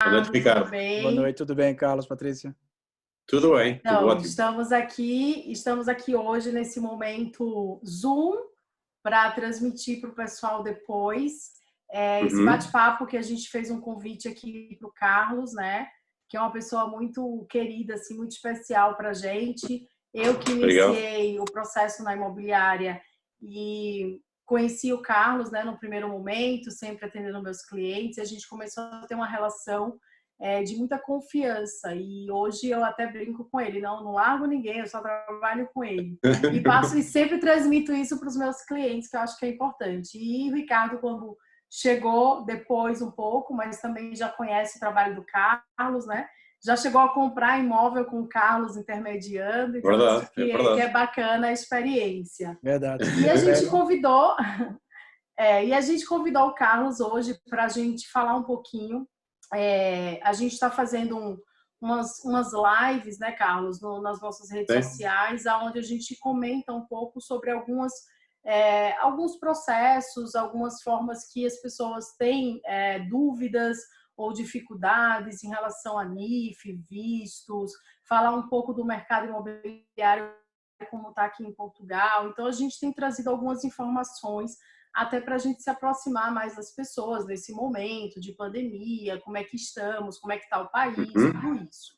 Boa noite, Tudo Ricardo. Boa bem? noite, tudo bem, Carlos, Patrícia? Tudo bem, tudo Então, ótimo. estamos aqui hoje nesse momento Zoom para transmitir para o pessoal depois esse Uhum. bate-papo que a gente fez um convite aqui para o Carlos, né? Que é uma pessoa muito querida, assim, muito especial para a gente. Eu que Obrigado. iniciei o processo na imobiliária e conheci o Carlos, né, no primeiro momento, sempre atendendo meus clientes, e a gente começou a ter uma relação de muita confiança. E hoje eu até brinco com ele, não largo ninguém, eu só trabalho com ele. E passo e sempre transmito isso para os meus clientes, que eu acho que é importante. E o Ricardo, quando chegou depois um pouco, mas também já conhece o trabalho do Carlos, né? Já chegou a comprar imóvel com o Carlos intermediando, então isso Verdade, é que é verdade. bacana a experiência. Verdade. E a gente Pega. convidou, o Carlos hoje para a gente falar um pouquinho. A gente está fazendo umas lives, né, Carlos, nas nossas redes Sim. sociais, onde a gente comenta um pouco sobre alguns processos, algumas formas que as pessoas têm dúvidas ou dificuldades em relação a NIF, vistos, falar um pouco do mercado imobiliário como está aqui em Portugal. Então, a gente tem trazido algumas informações até para a gente se aproximar mais das pessoas nesse momento de pandemia, como é que estamos, como é que está o país, tudo Uhum. isso.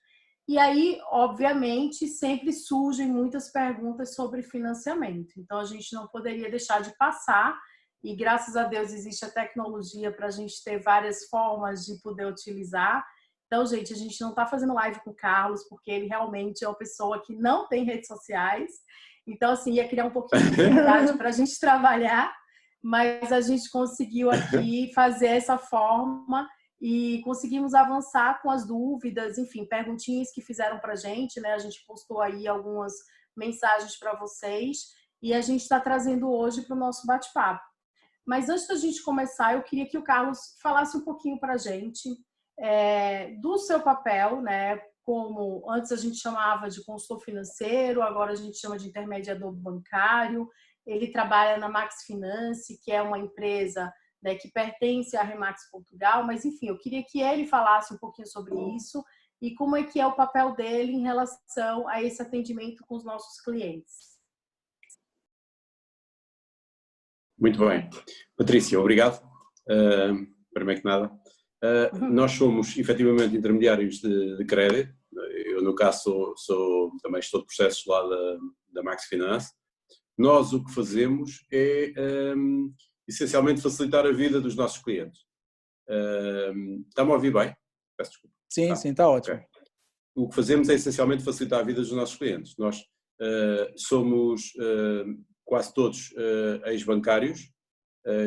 E aí, obviamente, sempre surgem muitas perguntas sobre financiamento. Então, a gente não poderia deixar de passar, e graças a Deus existe a tecnologia para a gente ter várias formas de poder utilizar. Então, gente, a gente não está fazendo live com o Carlos, porque ele realmente é uma pessoa que não tem redes sociais. Então, assim, ia criar um pouquinho de dificuldade para a gente trabalhar, mas a gente conseguiu aqui fazer essa forma e conseguimos avançar com as dúvidas, enfim, perguntinhas que fizeram para a gente, né? A gente postou aí algumas mensagens para vocês e a gente está trazendo hoje para o nosso bate-papo. Mas antes da gente começar, eu queria que o Carlos falasse um pouquinho para a gente do seu papel, né? Como antes a gente chamava de consultor financeiro, agora a gente chama de intermediador bancário. Ele trabalha na Max Finance, que é uma empresa, né, que pertence à Remax Portugal, mas enfim, eu queria que ele falasse um pouquinho sobre isso e como é que é o papel dele em relação a esse atendimento com os nossos clientes. Muito bem. Patrícia, obrigado. Primeiro que nada. Nós somos efetivamente intermediários de crédito. Eu, no caso, também estou de processos lá da Max Finance. Nós o que fazemos é essencialmente facilitar a vida dos nossos clientes. Está-me a ouvir bem? Peço desculpa. Sim, sim, está ótimo. Okay. O que fazemos é essencialmente facilitar a vida dos nossos clientes. Nós somos quase todos ex-bancários.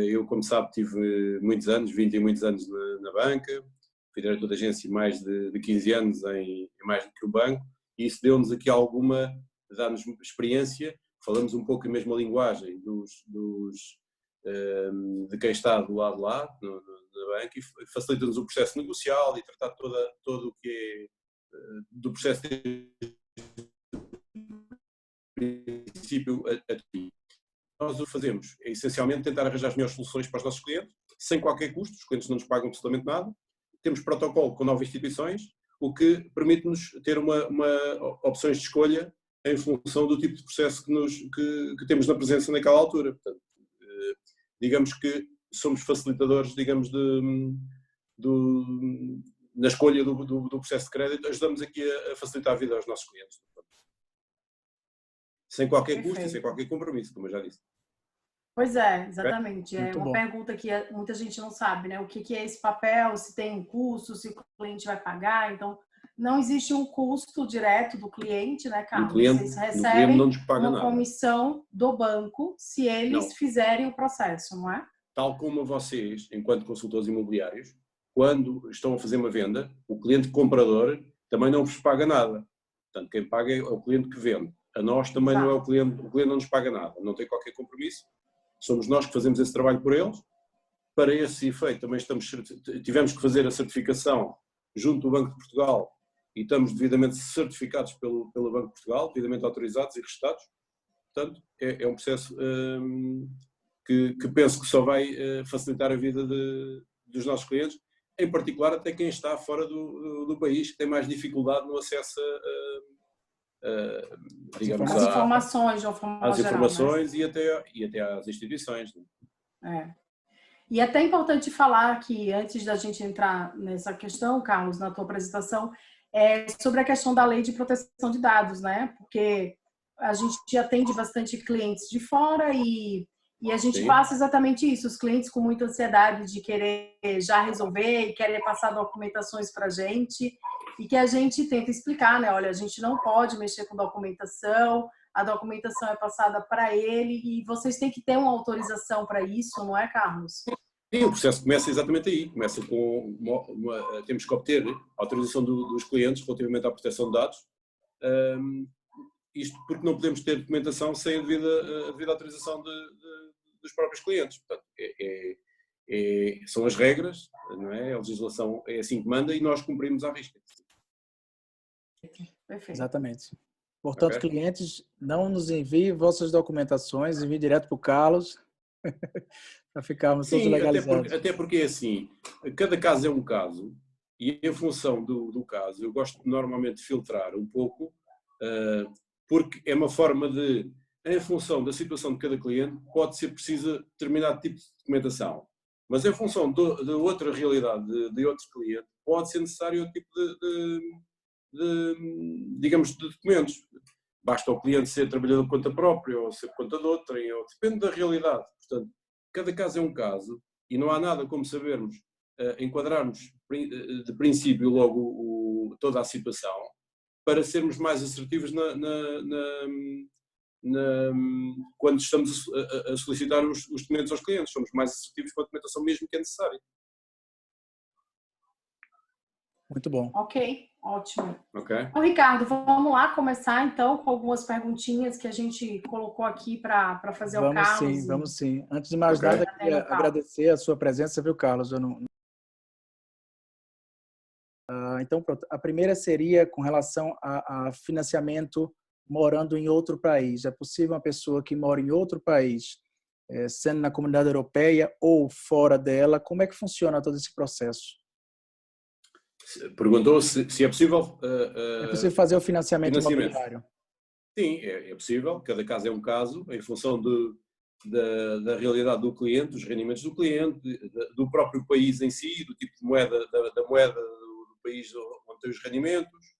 Eu, como sabe, tive muitos anos, 20 e muitos anos na banca, fui diretor de agência mais de 15 anos em mais do que o banco, e isso deu-nos aqui dá-nos experiência, falamos um pouco a mesma linguagem de quem está do lado de lá, na banca, e facilita-nos o processo negocial e tratar todo o que é do processo de princípio a ti. Nós o fazemos é essencialmente tentar arranjar as melhores soluções para os nossos clientes, sem qualquer custo, os clientes não nos pagam absolutamente nada. Temos protocolo com 9 instituições, o que permite-nos ter opções de escolha em função do tipo de processo que temos na presença naquela altura. Portanto, digamos que somos facilitadores, digamos, na escolha do processo de crédito, ajudamos aqui a facilitar a vida aos nossos clientes. Sem qualquer custo e sem qualquer compromisso, como eu já disse. Pois é, exatamente. É Muito uma bom. pergunta que muita gente não sabe, né? O que é esse papel, se tem um custo, se o cliente vai pagar. Então, não existe um custo direto do cliente, né, Carlos? Vocês Do cliente não recebem nos paga uma nada. comissão do banco se eles fizerem o processo, não é? Tal como vocês, enquanto consultores imobiliários, quando estão a fazer uma venda, o cliente comprador também não vos paga nada. Portanto, quem paga é o cliente que vende. A nós também não é o cliente não nos paga nada, não tem qualquer compromisso. Somos nós que fazemos esse trabalho por eles. Para esse efeito, também tivemos que fazer a certificação junto do Banco de Portugal e estamos devidamente certificados pelo Banco de Portugal, devidamente autorizados e registados. Portanto, é um processo que penso que só vai facilitar a vida dos nossos clientes em particular até quem está fora do país, que tem mais dificuldade no acesso digamos, As informações de uma forma às geral, informações, né? e até às instituições. Né? E é até importante falar que, antes da gente entrar nessa questão, Carlos, na tua apresentação, sobre a questão da lei de proteção de dados, né? Porque a gente atende bastante clientes de fora e a gente Sim. passa exatamente isso, os clientes com muita ansiedade de querer já resolver e querer passar documentações para a gente, e que a gente tenta explicar, né? Olha, a gente não pode mexer com documentação, a documentação é passada para ele e vocês têm que ter uma autorização para isso, não é, Carlos? Sim, o processo começa exatamente aí. Começa com temos que obter a autorização dos clientes relativamente à proteção de dados. Isto porque não podemos ter documentação sem a devida autorização dos próprios clientes. Portanto, são as regras, não é? A legislação é assim que manda e nós cumprimos à risca. Perfeito. Exatamente. Portanto, clientes, não nos enviem vossas documentações, enviem direto para o Carlos, para ficarmos todos legalizados. Até porque é assim, cada caso é um caso, e em função do caso, eu gosto normalmente de filtrar um pouco, porque é uma forma de, em função da situação de cada cliente, pode ser preciso determinado tipo de documentação. Mas em função de outra realidade de outro cliente, pode ser necessário outro tipo digamos, de documentos. Basta o cliente ser trabalhador por conta própria ou ser por conta de outrem, depende da realidade. Portanto, cada caso é um caso e não há nada como sabermos enquadrarmos de princípio logo toda a situação para sermos mais assertivos quando estamos a solicitar os documentos aos clientes. Somos mais assertivos com a documentação mesmo que é necessária. Muito bom. Ok, ótimo. Okay. Então, Ricardo, vamos lá começar então com algumas perguntinhas que a gente colocou aqui para fazer ao Carlos. Vamos sim. Antes de mais nada, queria agradecer a sua presença, viu, Carlos? Então, pronto. A primeira seria com relação a financiamento morando em outro país. É possível uma pessoa que mora em outro país, sendo na comunidade europeia ou fora dela, como é que funciona todo esse processo? Perguntou se é possível... é possível fazer o financiamento imobiliário? Sim, é possível. Cada caso é um caso, em função da realidade do cliente, dos rendimentos do cliente, do próprio país em si, do tipo de moeda, da moeda do país onde tem os rendimentos.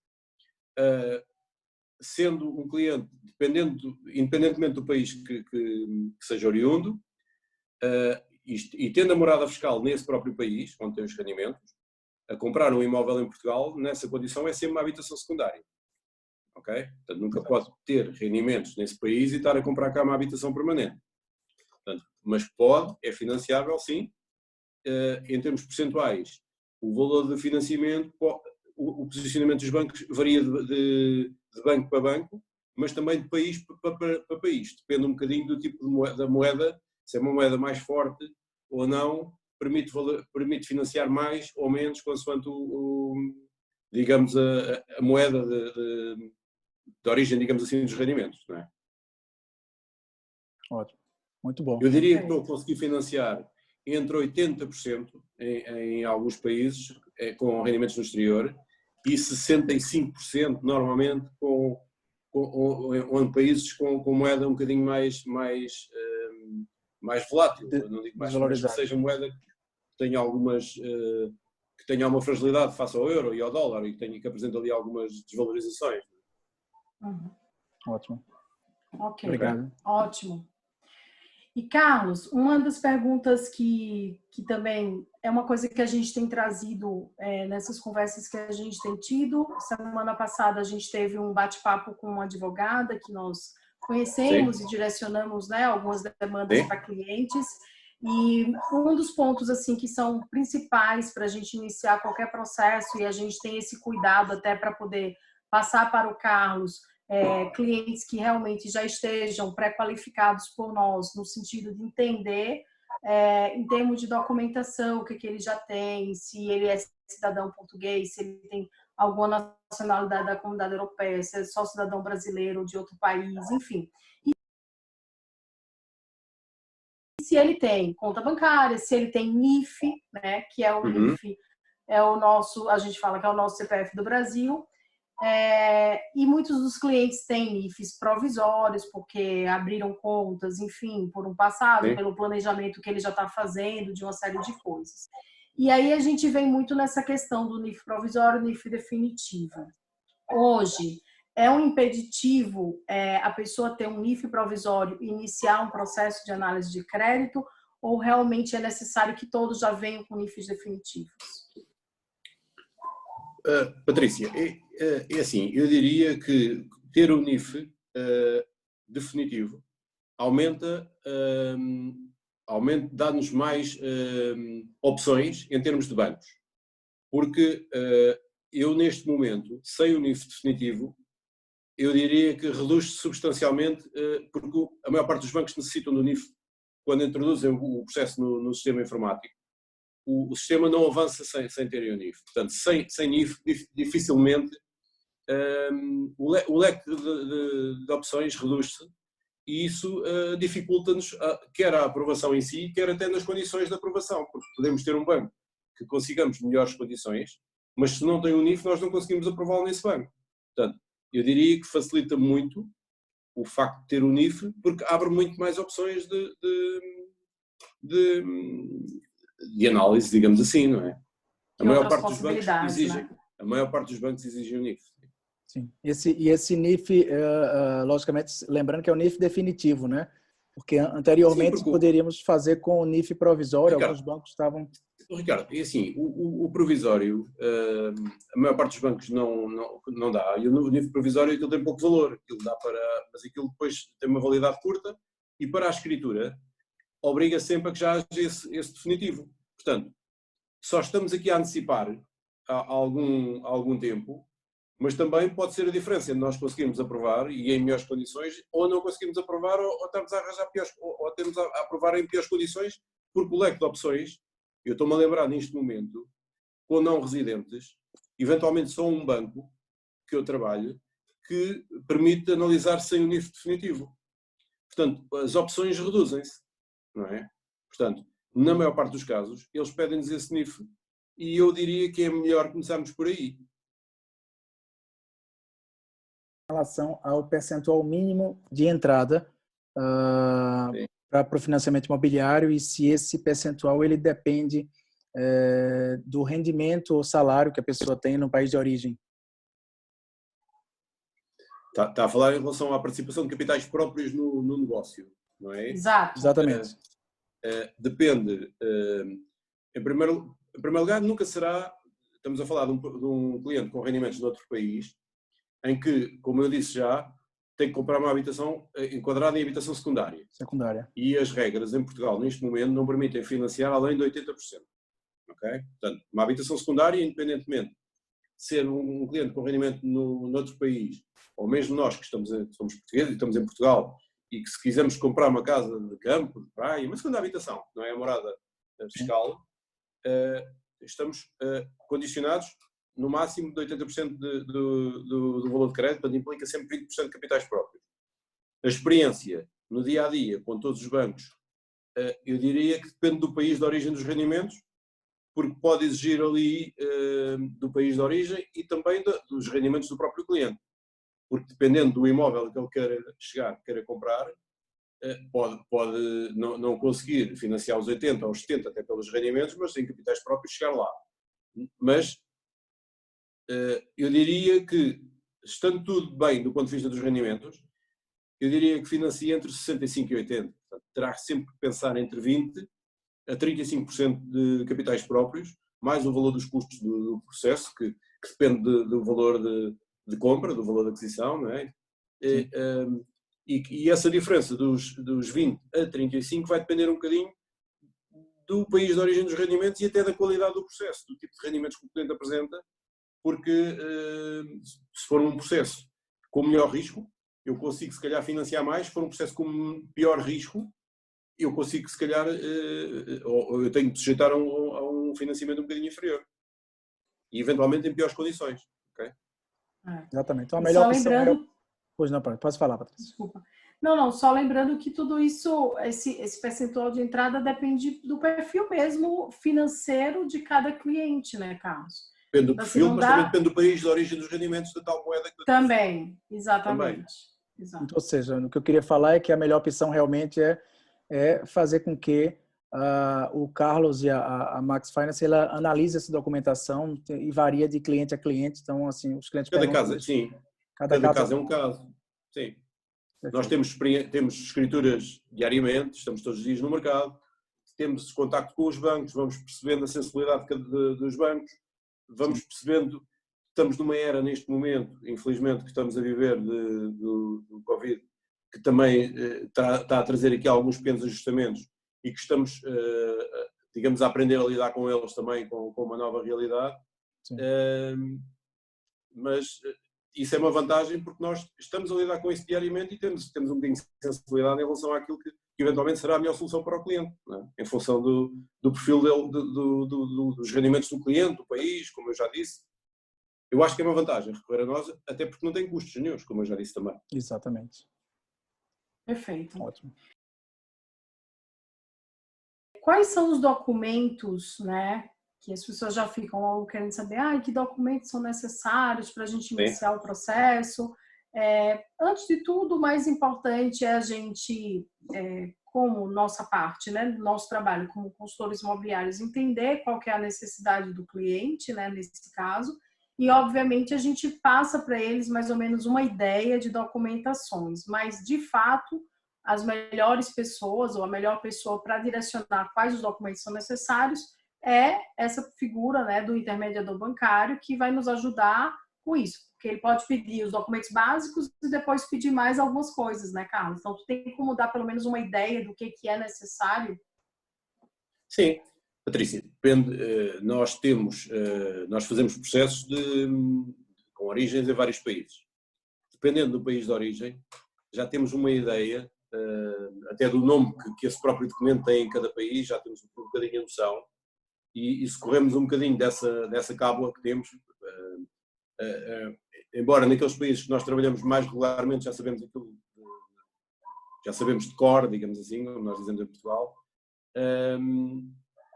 Sendo um cliente, independentemente do país que seja oriundo, e tendo a morada fiscal nesse próprio país, onde tem os rendimentos, a comprar um imóvel em Portugal, nessa condição, é sempre uma habitação secundária. Ok? Portanto, nunca pode ter rendimentos nesse país e estar a comprar cá uma habitação permanente. Portanto, mas é financiável, sim. Em termos percentuais, o valor de financiamento, o posicionamento dos bancos varia de banco para banco, mas também de país para país. Depende um bocadinho do tipo da moeda, se é uma moeda mais forte ou não, permite financiar mais ou menos consoante digamos, a moeda de origem, digamos assim, dos rendimentos, não é? Ótimo, muito bom. Eu diria que estou a conseguir financiar entre 80% em alguns países com rendimentos no exterior e 65% normalmente em países com moeda um bocadinho mais volátil, não digo mais, mas que seja moeda que tenha que tenha uma fragilidade face ao euro e ao dólar e que apresente ali algumas desvalorizações. Ótimo. Ok, obrigado. Ótimo. E, Carlos, uma das perguntas que também é uma coisa que a gente tem trazido nessas conversas que a gente tem tido. Semana passada a gente teve um bate-papo com uma advogada que nós conhecemos e direcionamos, né, algumas demandas para clientes. E um dos pontos assim que são principais para a gente iniciar qualquer processo, e a gente tem esse cuidado até para poder passar para o Carlos clientes que realmente já estejam pré-qualificados por nós, no sentido de entender, em termos de documentação, o que ele já tem, se ele é cidadão português, se ele tem alguma nacionalidade da comunidade europeia, se é só cidadão brasileiro ou de outro país, enfim. E se ele tem conta bancária, se ele tem NIF, né, que é o NIF é o nosso, a gente fala que é o nosso CPF do Brasil, e muitos dos clientes têm NIFs provisórios, porque abriram contas, enfim, por um passado, Sim. pelo planejamento que ele já está fazendo, de uma série de coisas. E aí a gente vem muito nessa questão do NIF provisório e NIF definitivo. Hoje, é um impeditivo a pessoa ter um NIF provisório e iniciar um processo de análise de crédito, ou realmente é necessário que todos já venham com NIFs definitivos? Patrícia, é assim, eu diria que ter um NIF definitivo dá-nos mais opções em termos de bancos. Porque eu, neste momento, sem o NIF definitivo, eu diria que reduz-se substancialmente, porque a maior parte dos bancos necessitam do NIF quando introduzem o processo no sistema informático. O sistema não avança sem terem o NIF. Portanto, sem NIF, dificilmente o leque de opções reduz-se, e isso dificulta-nos quer a aprovação em si, quer até nas condições de aprovação, porque podemos ter um banco que consigamos melhores condições, mas se não tem o NIF nós não conseguimos aprová-lo nesse banco. Portanto, eu diria que facilita muito o facto de ter o NIF, porque abre muito mais opções de análise, digamos assim, não é? A maior parte dos bancos exigem. Né? A maior parte dos bancos exigem o NIF. Sim. Esse NIF, logicamente, lembrando que é o NIF definitivo, né? Porque anteriormente poderíamos fazer com o NIF provisório, Ricardo, alguns bancos estavam... Ricardo, e assim, o provisório, a maior parte dos bancos não dá, e o NIF provisório aquilo tem pouco valor, mas aquilo depois tem uma validade curta, e para a escritura obriga sempre a que já haja esse definitivo. Portanto, só estamos aqui a antecipar há algum tempo, mas também pode ser a diferença entre nós conseguirmos aprovar e em melhores condições, ou não conseguimos aprovar, ou estamos a arranjar piores, ou temos a aprovar em piores condições, porque o leque de opções, eu estou-me a lembrar neste momento, com não residentes, eventualmente só um banco que eu trabalho, que permite analisar sem o NIF definitivo. Portanto, as opções reduzem-se, não é? Portanto, na maior parte dos casos, eles pedem-nos esse NIF, e eu diria que é melhor começarmos por aí. Em relação ao percentual mínimo de entrada para o financiamento imobiliário, e se esse percentual ele depende do rendimento ou salário que a pessoa tem no país de origem. Está a falar em relação à participação de capitais próprios no negócio, não é? Exato. Exatamente. Depende. Em primeiro lugar, nunca será... Estamos a falar de um cliente com rendimentos noutro país, em que, como eu disse já, tem que comprar uma habitação enquadrada em habitação secundária. E as regras em Portugal, neste momento, não permitem financiar além de 80%. Okay? Portanto, uma habitação secundária, independentemente de ser um cliente com rendimento noutro país, ou mesmo nós que somos portugueses e estamos em Portugal, e que se quisermos comprar uma casa de campo, de praia, uma segunda habitação, não é a morada fiscal, estamos condicionados no máximo de 80% do valor de crédito, portanto implica sempre 20% de capitais próprios. A experiência no dia-a-dia com todos os bancos, eu diria que depende do país de origem dos rendimentos, porque pode exigir ali do país de origem e também dos rendimentos do próprio cliente. Porque dependendo do imóvel que ele queira comprar, pode não conseguir financiar os 80% ou os 70% até pelos rendimentos, mas em capitais próprios chegar lá. Mas eu diria que, estando tudo bem do ponto de vista dos rendimentos, eu diria que financia entre 65% e 80%. Portanto, terá sempre que pensar entre 20% a 35% de capitais próprios, mais o valor dos custos do processo, que depende do valor de compra, do valor de aquisição, não é? E essa diferença dos 20% a 35% vai depender um bocadinho do país de origem dos rendimentos e até da qualidade do processo, do tipo de rendimentos que o cliente apresenta, porque se for um processo com melhor risco, eu consigo se calhar financiar mais. Se for um processo com pior risco, eu consigo se calhar, ou eu tenho de sujeitar a um financiamento um bocadinho inferior. E eventualmente em piores condições. Okay? Exatamente. Então a melhor opção é... Pois não, pode falar, Patrícia. Desculpa. Não, só lembrando que tudo isso, esse percentual de entrada depende do perfil mesmo financeiro de cada cliente, né, Carlos? Depende do perfil, mas também depende do país de origem dos rendimentos da tal moeda. Também, exatamente. Também. Exato. Ou seja, o que eu queria falar é que a melhor opção realmente é fazer com que o Carlos e a Max Finance ela analise essa documentação e varia de cliente a cliente. Então, assim, os clientes Cada caso, sim. Cada caso é um caso. Sim. Nós temos escrituras diariamente, estamos todos os dias no mercado, temos contacto com os bancos, vamos percebendo a sensibilidade dos bancos, vamos percebendo, estamos numa era neste momento, infelizmente, que estamos a viver do Covid, que também está a trazer aqui alguns pequenos ajustamentos e que estamos, digamos, a aprender a lidar com eles também, com uma nova realidade. Mas isso é uma vantagem porque nós estamos a lidar com isso diariamente e temos um bocadinho de sensibilidade em relação àquilo que eventualmente será a melhor solução para o cliente, não é? Em função do perfil dele, dos rendimentos do cliente, do país, como eu já disse. Eu acho que é uma vantagem recorrer a nós, até porque não tem custos nenhuns, como eu já disse também. Exatamente. Perfeito. Ótimo. Quais são os documentos, né, que as pessoas já ficam querendo saber, que documentos são necessários para a gente iniciar o processo? Antes de tudo, o mais importante é a gente, como nossa parte, né, nosso trabalho como consultores imobiliários, entender qual que é a necessidade do cliente, né, nesse caso, e obviamente a gente passa para eles mais ou menos uma ideia de documentações, mas de fato as melhores pessoas ou a melhor pessoa para direcionar quais os documentos são necessários é essa figura, né, do intermediador bancário que vai nos ajudar com isso, porque ele pode pedir os documentos básicos e depois pedir mais algumas coisas, né, Carlos? Então, tu tem como dar pelo menos uma ideia do que é necessário? Sim, Patrícia, depende, nós fazemos processos com origens em vários países. Dependendo do país de origem, já temos uma ideia, até do nome que esse próprio documento tem em cada país, já temos um bocadinho a noção, e se corremos um bocadinho dessa cábula que temos, embora naqueles países que nós trabalhamos mais regularmente já sabemos aquilo, já sabemos de cor, digamos assim, como nós dizemos em Portugal,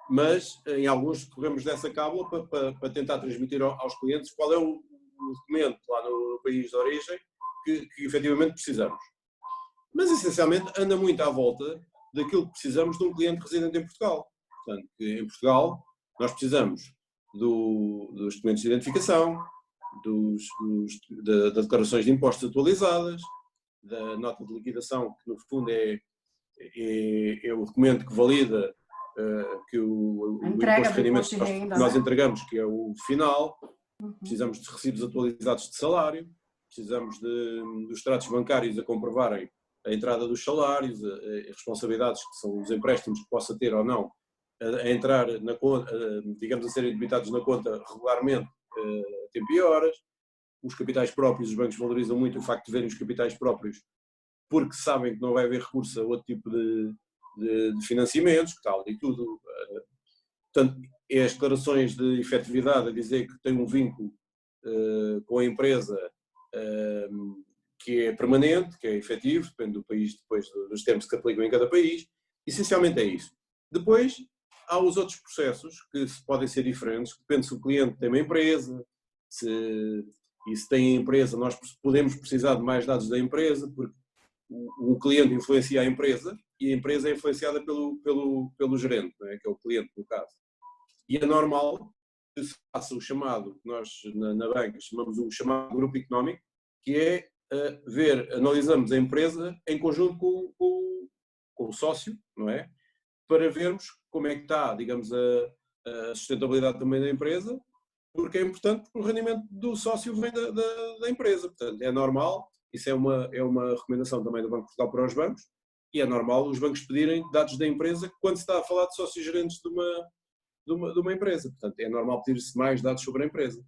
mas em alguns corremos dessa cábula para tentar transmitir aos clientes qual é o documento lá no país de origem que efetivamente precisamos. Mas essencialmente anda muito à volta daquilo que precisamos de um cliente residente em Portugal. Portanto, em Portugal nós precisamos dos documentos de identificação, das declarações de impostos atualizadas, da nota de liquidação, que no fundo é o documento que valida que o imposto de rendimentos que nós entregamos, que é o final. Precisamos de recibos atualizados de salário, precisamos dos extratos bancários a comprovarem a entrada dos salários, as responsabilidades que são os empréstimos que possa ter ou não, a entrar na conta, digamos, a serem debitados na conta regularmente, tempo e horas. Os capitais próprios, os bancos valorizam muito o facto de verem os capitais próprios, porque sabem que não vai haver recurso a outro tipo de financiamentos, que tal e tudo. Portanto, é as declarações de efetividade a dizer que tem um vínculo com a empresa que é permanente, que é efetivo, depende do país, depois dos termos que aplicam em cada país. Essencialmente é isso. Depois, há os outros processos que podem ser diferentes, depende se o cliente tem uma empresa, se tem a empresa, nós podemos precisar de mais dados da empresa, porque o cliente influencia a empresa e a empresa é influenciada pelo gerente, não é? Que é o cliente, no caso. E é normal que se faça o chamado, que nós na banca chamamos o chamado grupo económico, que é analisamos a empresa em conjunto com o sócio, não é? Para vermos como é que está, digamos, a sustentabilidade também da empresa, porque é importante, porque o rendimento do sócio vem da empresa. Portanto, é normal, isso é uma recomendação também do Banco de Portugal para os bancos, e é normal os bancos pedirem dados da empresa quando se está a falar de sócios gerentes de uma empresa. Portanto, é normal pedir-se mais dados sobre a empresa.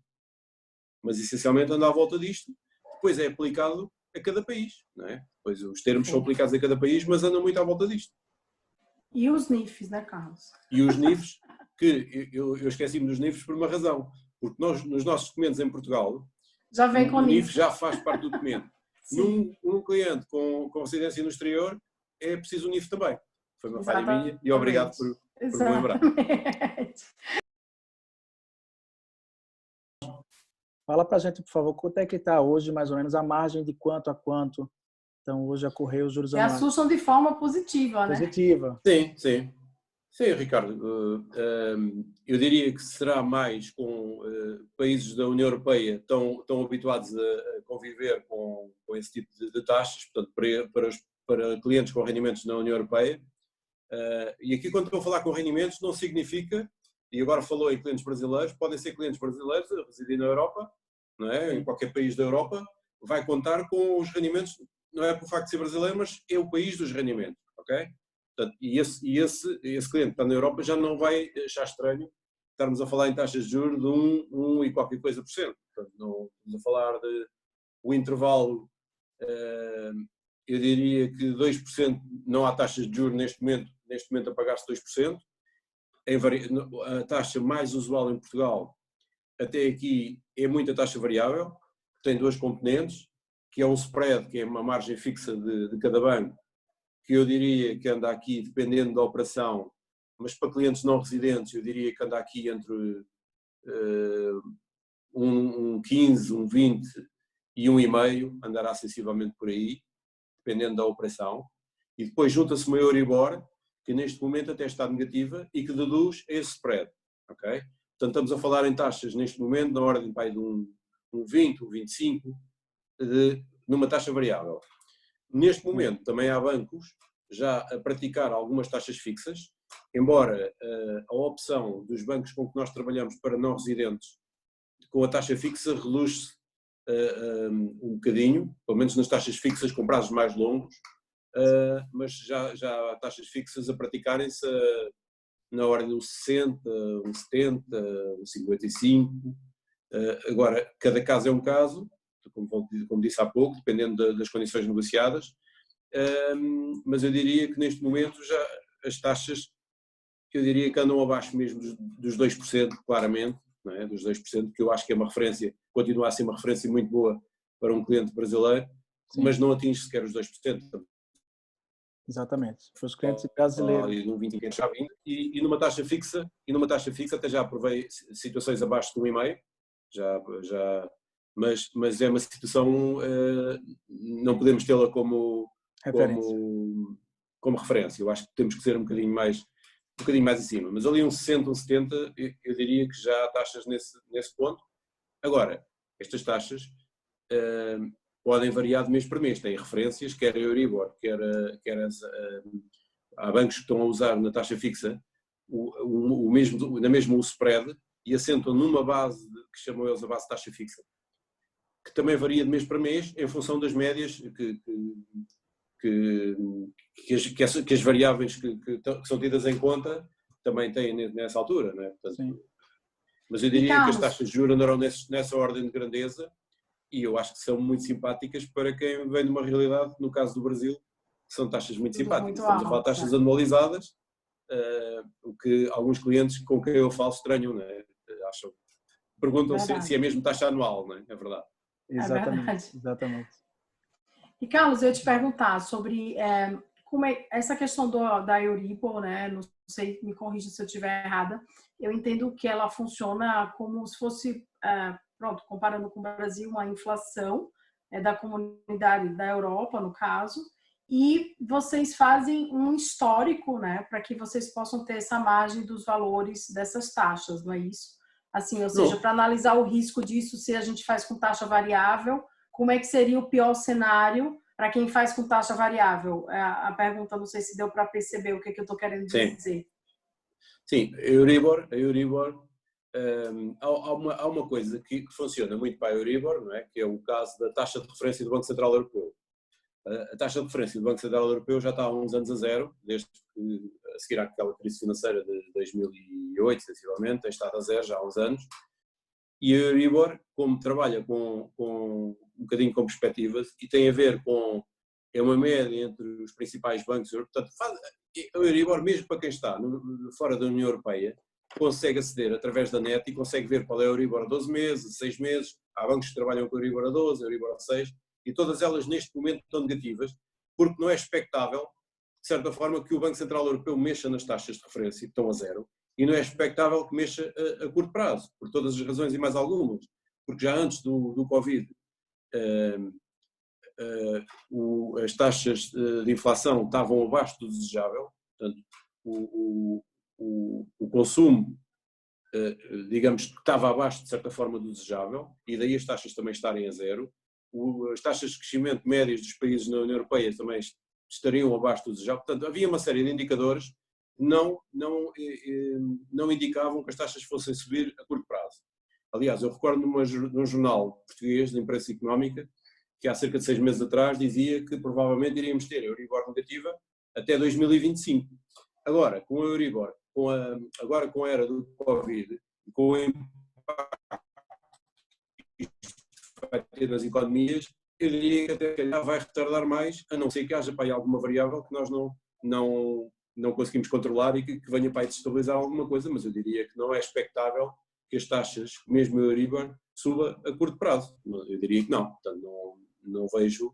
Mas, essencialmente, anda à volta disto. Depois é aplicado a cada país, não é? Depois os termos são aplicados a cada país, mas andam muito à volta disto. E os NIFs, né, Carlos? E os NIFs, que eu esqueci-me dos NIFs por uma razão. Porque nós, nos nossos documentos em Portugal, já vem com o NIF já faz parte do documento. num cliente com residência no exterior, é preciso o NIF também. Foi uma falha minha e obrigado por me lembrar. Fala para a gente, por favor, quanto é que está hoje, mais ou menos, a margem de quanto a quanto? Então, hoje a correr os juros anuais. E assustam de forma positiva, né? Positiva. Sim, sim. Sim, Ricardo. Eu diria que será mais com países da União Europeia tão habituados a conviver com esse tipo de taxas, portanto, para clientes com rendimentos na União Europeia. E aqui, quando estou a falar com rendimentos, não significa, e agora falou em clientes brasileiros, podem ser clientes brasileiros a residir na Europa, não é? Em qualquer país da Europa, vai contar com os rendimentos, não é por facto de ser brasileiro, mas é o país dos rendimentos, ok? Portanto, e esse cliente que está na Europa já não vai achar estranho estarmos a falar em taxas de juros de 1 e qualquer coisa por cento. Portanto, não estamos a falar de o intervalo, eu diria que 2%, não há taxas de juros neste momento a pagar-se 2%. A taxa mais usual em Portugal até aqui é muita taxa variável, tem duas componentes, que é um spread, que é uma margem fixa de cada banco, que eu diria que anda aqui, dependendo da operação, mas para clientes não residentes, eu diria que anda aqui entre um 15, um 20 e 1,5, andará sensivelmente por aí, dependendo da operação. E depois junta-se uma Euribor, que neste momento até está negativa e que deduz esse spread. Okay? Portanto, estamos a falar em taxas neste momento na ordem de um 20, um 25, numa taxa variável. Neste momento também há bancos já a praticar algumas taxas fixas, embora a opção dos bancos com que nós trabalhamos para não residentes com a taxa fixa reduz-se um bocadinho, pelo menos nas taxas fixas com prazos mais longos, mas já há taxas fixas a praticarem-se na ordem de 60, 70, 55. Agora, cada caso é um caso, como disse há pouco, dependendo das condições negociadas, mas eu diria que neste momento já as taxas, eu diria que andam abaixo mesmo dos 2%, claramente, não é? Dos 2%, que eu acho que é uma referência, continua a ser uma referência muito boa para um cliente brasileiro, sim, mas não atinge sequer os 2%. Exatamente. Foi os clientes brasileiros. E numa taxa fixa, até já aprovei situações abaixo de 1,5, mas é uma situação, não podemos tê-la como referência. Eu acho que temos que ser um bocadinho mais acima. Mas ali um 60, um 70, eu diria que já há taxas nesse ponto. Agora, estas taxas podem variar de mês para mês. Tem referências, quer a Euribor, há bancos que estão a usar na taxa fixa na mesma o spread e assentam numa base que chamam eles a base de taxa fixa, que também varia de mês para mês em função das médias que as variáveis que são tidas em conta também têm nessa altura, não é? Portanto, mas eu diria que as taxas de juros andarão nessa ordem de grandeza e eu acho que são muito simpáticas para quem vem de uma realidade, no caso do Brasil, são taxas muito simpáticas. Estamos a falar de taxas anualizadas, o que alguns clientes com quem eu falo estranham, não é? Perguntam se é mesmo taxa anual, não é? É verdade. Exatamente, exatamente. E Carlos, eu ia te perguntar sobre como é essa questão da Euribor, né? Não sei, me corrija se eu estiver errada. Eu entendo que ela funciona como se fosse, pronto, comparando com o Brasil, uma inflação da comunidade da Europa, no caso, e vocês fazem um histórico, né? Para que vocês possam ter essa margem dos valores dessas taxas, não é isso? Assim, ou seja, para analisar o risco disso, se a gente faz com taxa variável, como é que seria o pior cenário para quem faz com taxa variável? A pergunta, não sei se deu para perceber o que eu estou querendo dizer. Sim, a Euribor há uma coisa que funciona muito para a Euribor, não é? Que é o caso da taxa de referência do Banco Central Europeu. A taxa de referência do Banco Central Europeu já está há uns anos a zero, desde que, a seguir àquela crise financeira de 2008, sensivelmente, tem estado a zero já há uns anos. E a Euribor, como trabalha com um bocadinho com perspectivas e tem a ver com, é uma média entre os principais bancos, portanto, a Euribor, mesmo para quem está fora da União Europeia, consegue aceder através da net e consegue ver qual é a Euribor a 12 meses, 6 meses, há bancos que trabalham com a Euribor a 12, a Euribor a 6, e todas elas neste momento estão negativas, porque não é expectável, de certa forma, que o Banco Central Europeu mexa nas taxas de referência, que estão a zero, e não é expectável que mexa a curto prazo, por todas as razões e mais algumas, porque já antes do Covid as taxas de inflação estavam abaixo do desejável, portanto, o consumo, digamos, que estava abaixo de certa forma do desejável, e daí as taxas também estarem a zero. As taxas de crescimento médias dos países na União Europeia também estariam abaixo do desejável. Portanto, havia uma série de indicadores que não indicavam que as taxas fossem subir a curto prazo. Aliás, eu recordo num jornal português de imprensa económica que há cerca de 6 meses atrás dizia que provavelmente iríamos ter a Euribor negativa até 2025. Agora, com a Euribor, agora com a era do Covid, com o impacto que isto vai ter nas economias, eu diria que até vai retardar mais, a não ser que haja para aí alguma variável que nós não conseguimos controlar e que venha para aí desestabilizar alguma coisa, mas eu diria que não é expectável que as taxas, mesmo a Euribor, suba a curto prazo. Eu diria que não. Portanto, não vejo.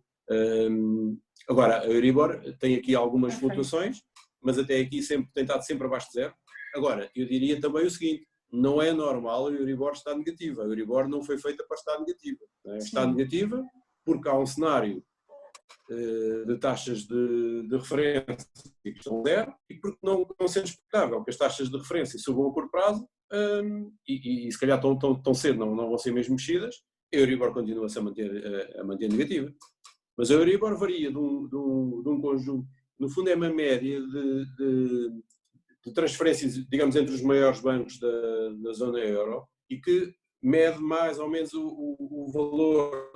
Agora, a Euribor tem aqui algumas flutuações, mas até aqui tem estado sempre abaixo de zero. Agora, eu diria também o seguinte, não é normal a Euribor estar negativa. A Euribor não foi feita para estar negativa. Está negativa porque há um cenário de taxas de referência que estão zero e porque não sendo expectável que as taxas de referência subam a curto prazo e se calhar tão cedo não vão ser mesmo mexidas, a Euribor continua-se a manter negativa. Mas a Euribor varia de um conjunto, no fundo é uma média de transferências, digamos, entre os maiores bancos da zona euro e que mede mais ou menos o valor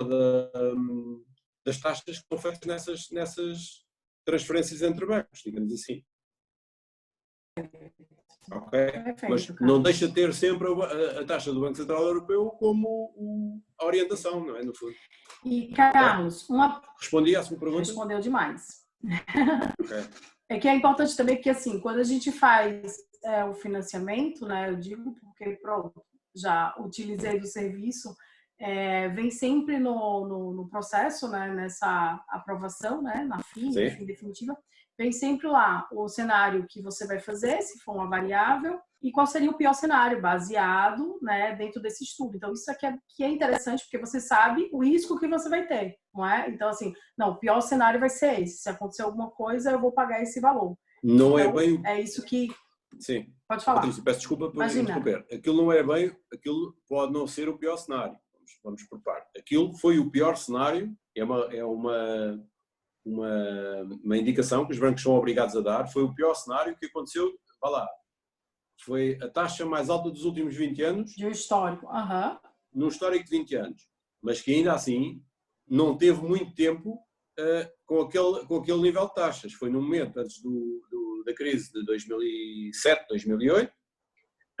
das taxas que estão feitas nessas transferências entre bancos, digamos assim. Ok? Perfeito, mas não deixa de ter sempre a taxa do Banco Central Europeu como a orientação, não é? No fundo. E, Carlos, Respondi à sua pergunta? Respondeu demais. Okay. É que é importante também que, assim, quando a gente faz o financiamento, né, eu digo porque, pronto, já utilizei do serviço, vem sempre no processo, né, nessa aprovação, né, na FII, definitiva, vem sempre lá o cenário que você vai fazer, se for uma variável, e qual seria o pior cenário, baseado, né, dentro desse estudo. Então, isso aqui é interessante, porque você sabe o risco que você vai ter, não é? Então, assim, não, o pior cenário vai ser esse. Se acontecer alguma coisa, eu vou pagar esse valor. Não então, é bem... É isso que... Sim. Pode falar. Patrícia, peço desculpa por interromper. Aquilo não é bem... Aquilo pode não ser o pior cenário. Vamos por parte. Aquilo foi o pior cenário, é uma indicação que os bancos são obrigados a dar, foi o pior cenário que aconteceu, vá lá, foi a taxa mais alta dos últimos 20 anos. De um histórico, num histórico de 20 anos, mas que ainda assim não teve muito tempo com aquele nível de taxas. Foi no momento antes da crise de 2007, 2008,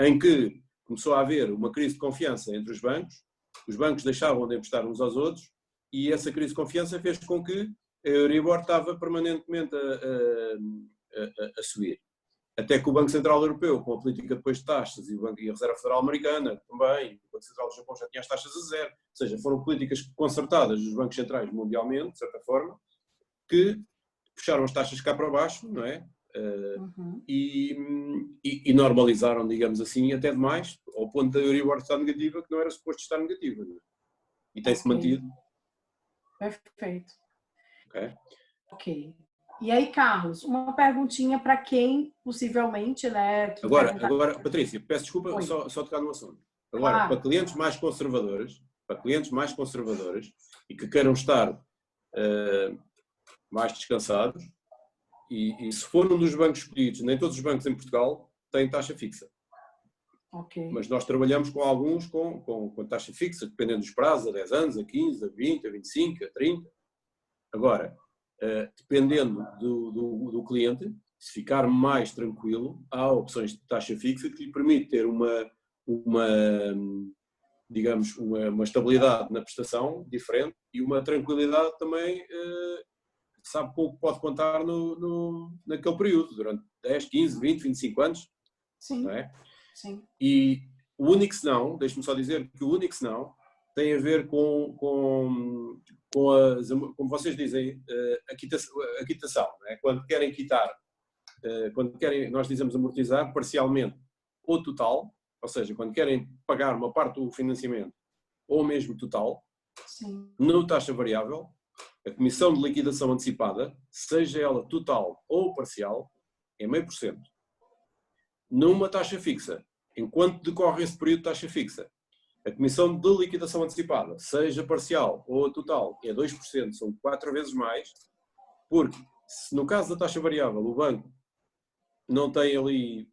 em que começou a haver uma crise de confiança entre os bancos deixavam de emprestar uns aos outros e essa crise de confiança fez com que a Euribor estava permanentemente a subir. Até que o Banco Central Europeu, com a política depois de taxas, e a Reserva Federal Americana também, o Banco Central do Japão já tinha as taxas a zero, ou seja, foram políticas concertadas dos bancos centrais mundialmente, de certa forma, que puxaram as taxas cá para baixo, não é? E normalizaram, digamos assim, até demais, ao ponto da Euribor estar negativa, que não era suposto estar negativa. Não é? E tem-se mantido. Perfeito. Ok. E aí, Carlos, uma perguntinha para quem possivelmente, né? Agora, Patrícia, peço desculpa só tocar no assunto. Agora, para clientes mais conservadores e que queiram estar mais descansados, e se for um dos bancos escolhidos, nem todos os bancos em Portugal têm taxa fixa. Mas nós trabalhamos com alguns com taxa fixa, dependendo dos prazos, a 10 anos, a 15, a 20, a 25, a 30. Agora, dependendo do cliente, se ficar mais tranquilo, há opções de taxa fixa que lhe permite ter digamos, uma estabilidade na prestação diferente e uma tranquilidade também, sabe pouco pode contar naquele período, durante 10, 15, 20, 25 anos. Sim. Não é? Sim. E o único senão, deixe-me só dizer que o único senão tem a ver com como vocês dizem, a quitação, não é? Quando querem quitar, nós dizemos amortizar parcialmente ou total, ou seja, quando querem pagar uma parte do financiamento ou mesmo total, Sim. no taxa variável, a comissão de liquidação antecipada, seja ela total ou parcial, é 0,5%. Numa taxa fixa, enquanto decorre esse período de taxa fixa, a comissão de liquidação antecipada, seja parcial ou total, é 2%, são 4 vezes mais, porque se no caso da taxa variável o banco não tem ali,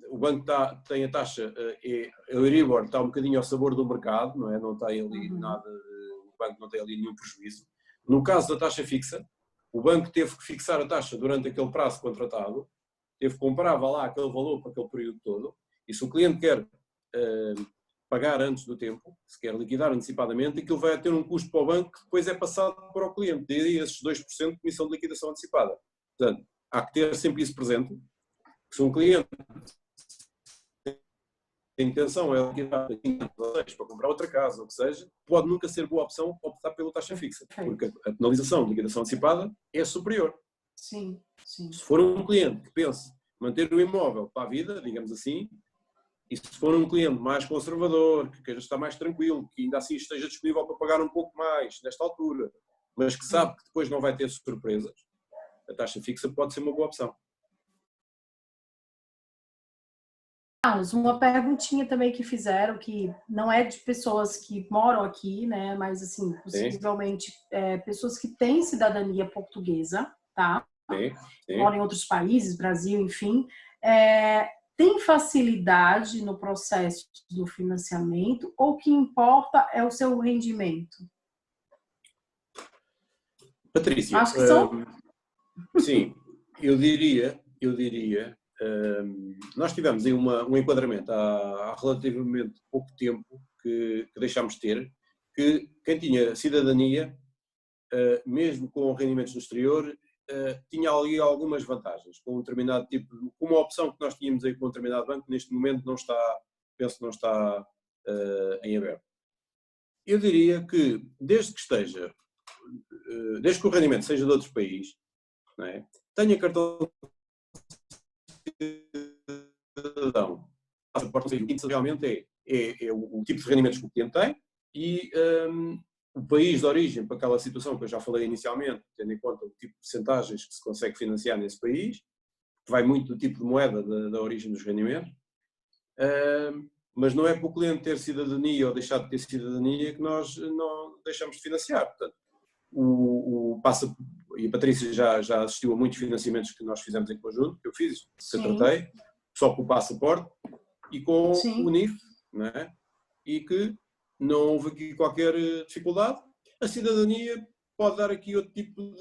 o banco tem a taxa, o Euribor está um bocadinho ao sabor do mercado, não é? Não tem ali nada, o banco não tem ali nenhum prejuízo. No caso da taxa fixa, o banco teve que fixar a taxa durante aquele prazo contratado, teve que comprar lá aquele valor para aquele período todo, e se o cliente quer pagar antes do tempo, se quer liquidar antecipadamente, aquilo vai ter um custo para o banco que depois é passado para o cliente, daí esses 2% de comissão de liquidação antecipada. Portanto, há que ter sempre isso presente. Se um cliente tem a intenção é liquidar para comprar outra casa, ou o que seja, pode nunca ser boa opção optar pela taxa fixa, porque a penalização de liquidação antecipada é superior. Sim, sim. Se for um cliente que pense manter o imóvel para a vida, digamos assim, e se for um cliente mais conservador, que queira estar mais tranquilo, que ainda assim esteja disponível para pagar um pouco mais nesta altura, mas que sabe que depois não vai ter surpresas, a taxa fixa pode ser uma boa opção. Uma perguntinha também que fizeram, que não é de pessoas que moram aqui, né, mas assim, possivelmente pessoas que têm cidadania portuguesa, tá? Sim. Moram em outros países, Brasil, enfim. Tem facilidade no processo do financiamento ou o que importa é o seu rendimento? Patrícia, acho que são... sim, eu diria, nós tivemos aí um enquadramento há relativamente pouco tempo que deixámos de ter, que quem tinha cidadania, mesmo com rendimentos no exterior, tinha ali algumas vantagens, com um determinado tipo, com uma opção que nós tínhamos aí com um determinado banco, neste momento não está, penso que não está em aberto. Eu diria que desde que o rendimento seja de outro país, não é? Tenha cartão de cidadão, isso realmente é o tipo de rendimentos que o cliente tem e o país de origem para aquela situação que eu já falei inicialmente, tendo em conta o tipo de percentagens que se consegue financiar nesse país, que vai muito do tipo de moeda da origem dos rendimentos, mas não é para o cliente ter cidadania ou deixar de ter cidadania que nós não deixamos de financiar. Portanto, e a Patrícia já assistiu a muitos financiamentos que nós fizemos em conjunto, que eu fiz, que eu tratei, só com o passaporte e com o NIF, não é? E que não houve aqui qualquer dificuldade. A cidadania pode dar aqui outro tipo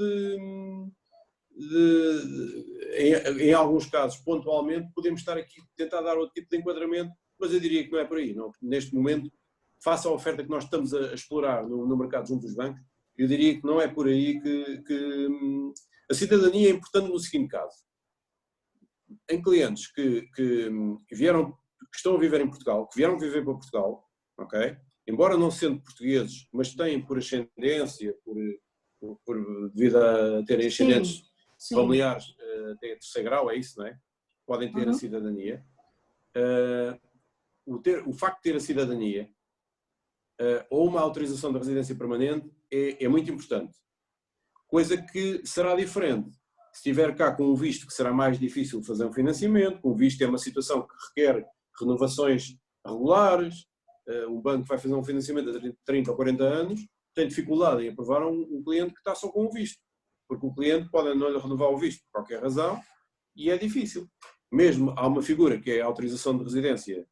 em alguns casos, pontualmente, podemos estar aqui a tentar dar outro tipo de enquadramento, mas eu diria que não é por aí. Não. Neste momento, face à oferta que nós estamos a explorar no mercado junto dos bancos, eu diria que não é por aí que a cidadania é importante no seguinte caso. Em clientes que estão a viver em Portugal, que vieram viver para Portugal, ok? Embora não sendo portugueses, mas têm por ascendência, devido a terem ascendentes familiares, têm terceiro grau, é isso, não é? Podem ter a cidadania. O facto de ter a cidadania ou uma autorização de residência permanente é muito importante. Coisa que será diferente. Se estiver cá com o visto, que será mais difícil fazer um financiamento, com o visto é uma situação que requer renovações regulares, um banco vai fazer um financiamento de 30 ou 40 anos, tem dificuldade em aprovar um cliente que está só com o visto, porque o cliente pode não lhe renovar o visto por qualquer razão e é difícil. Mesmo há uma figura que é a autorização de residência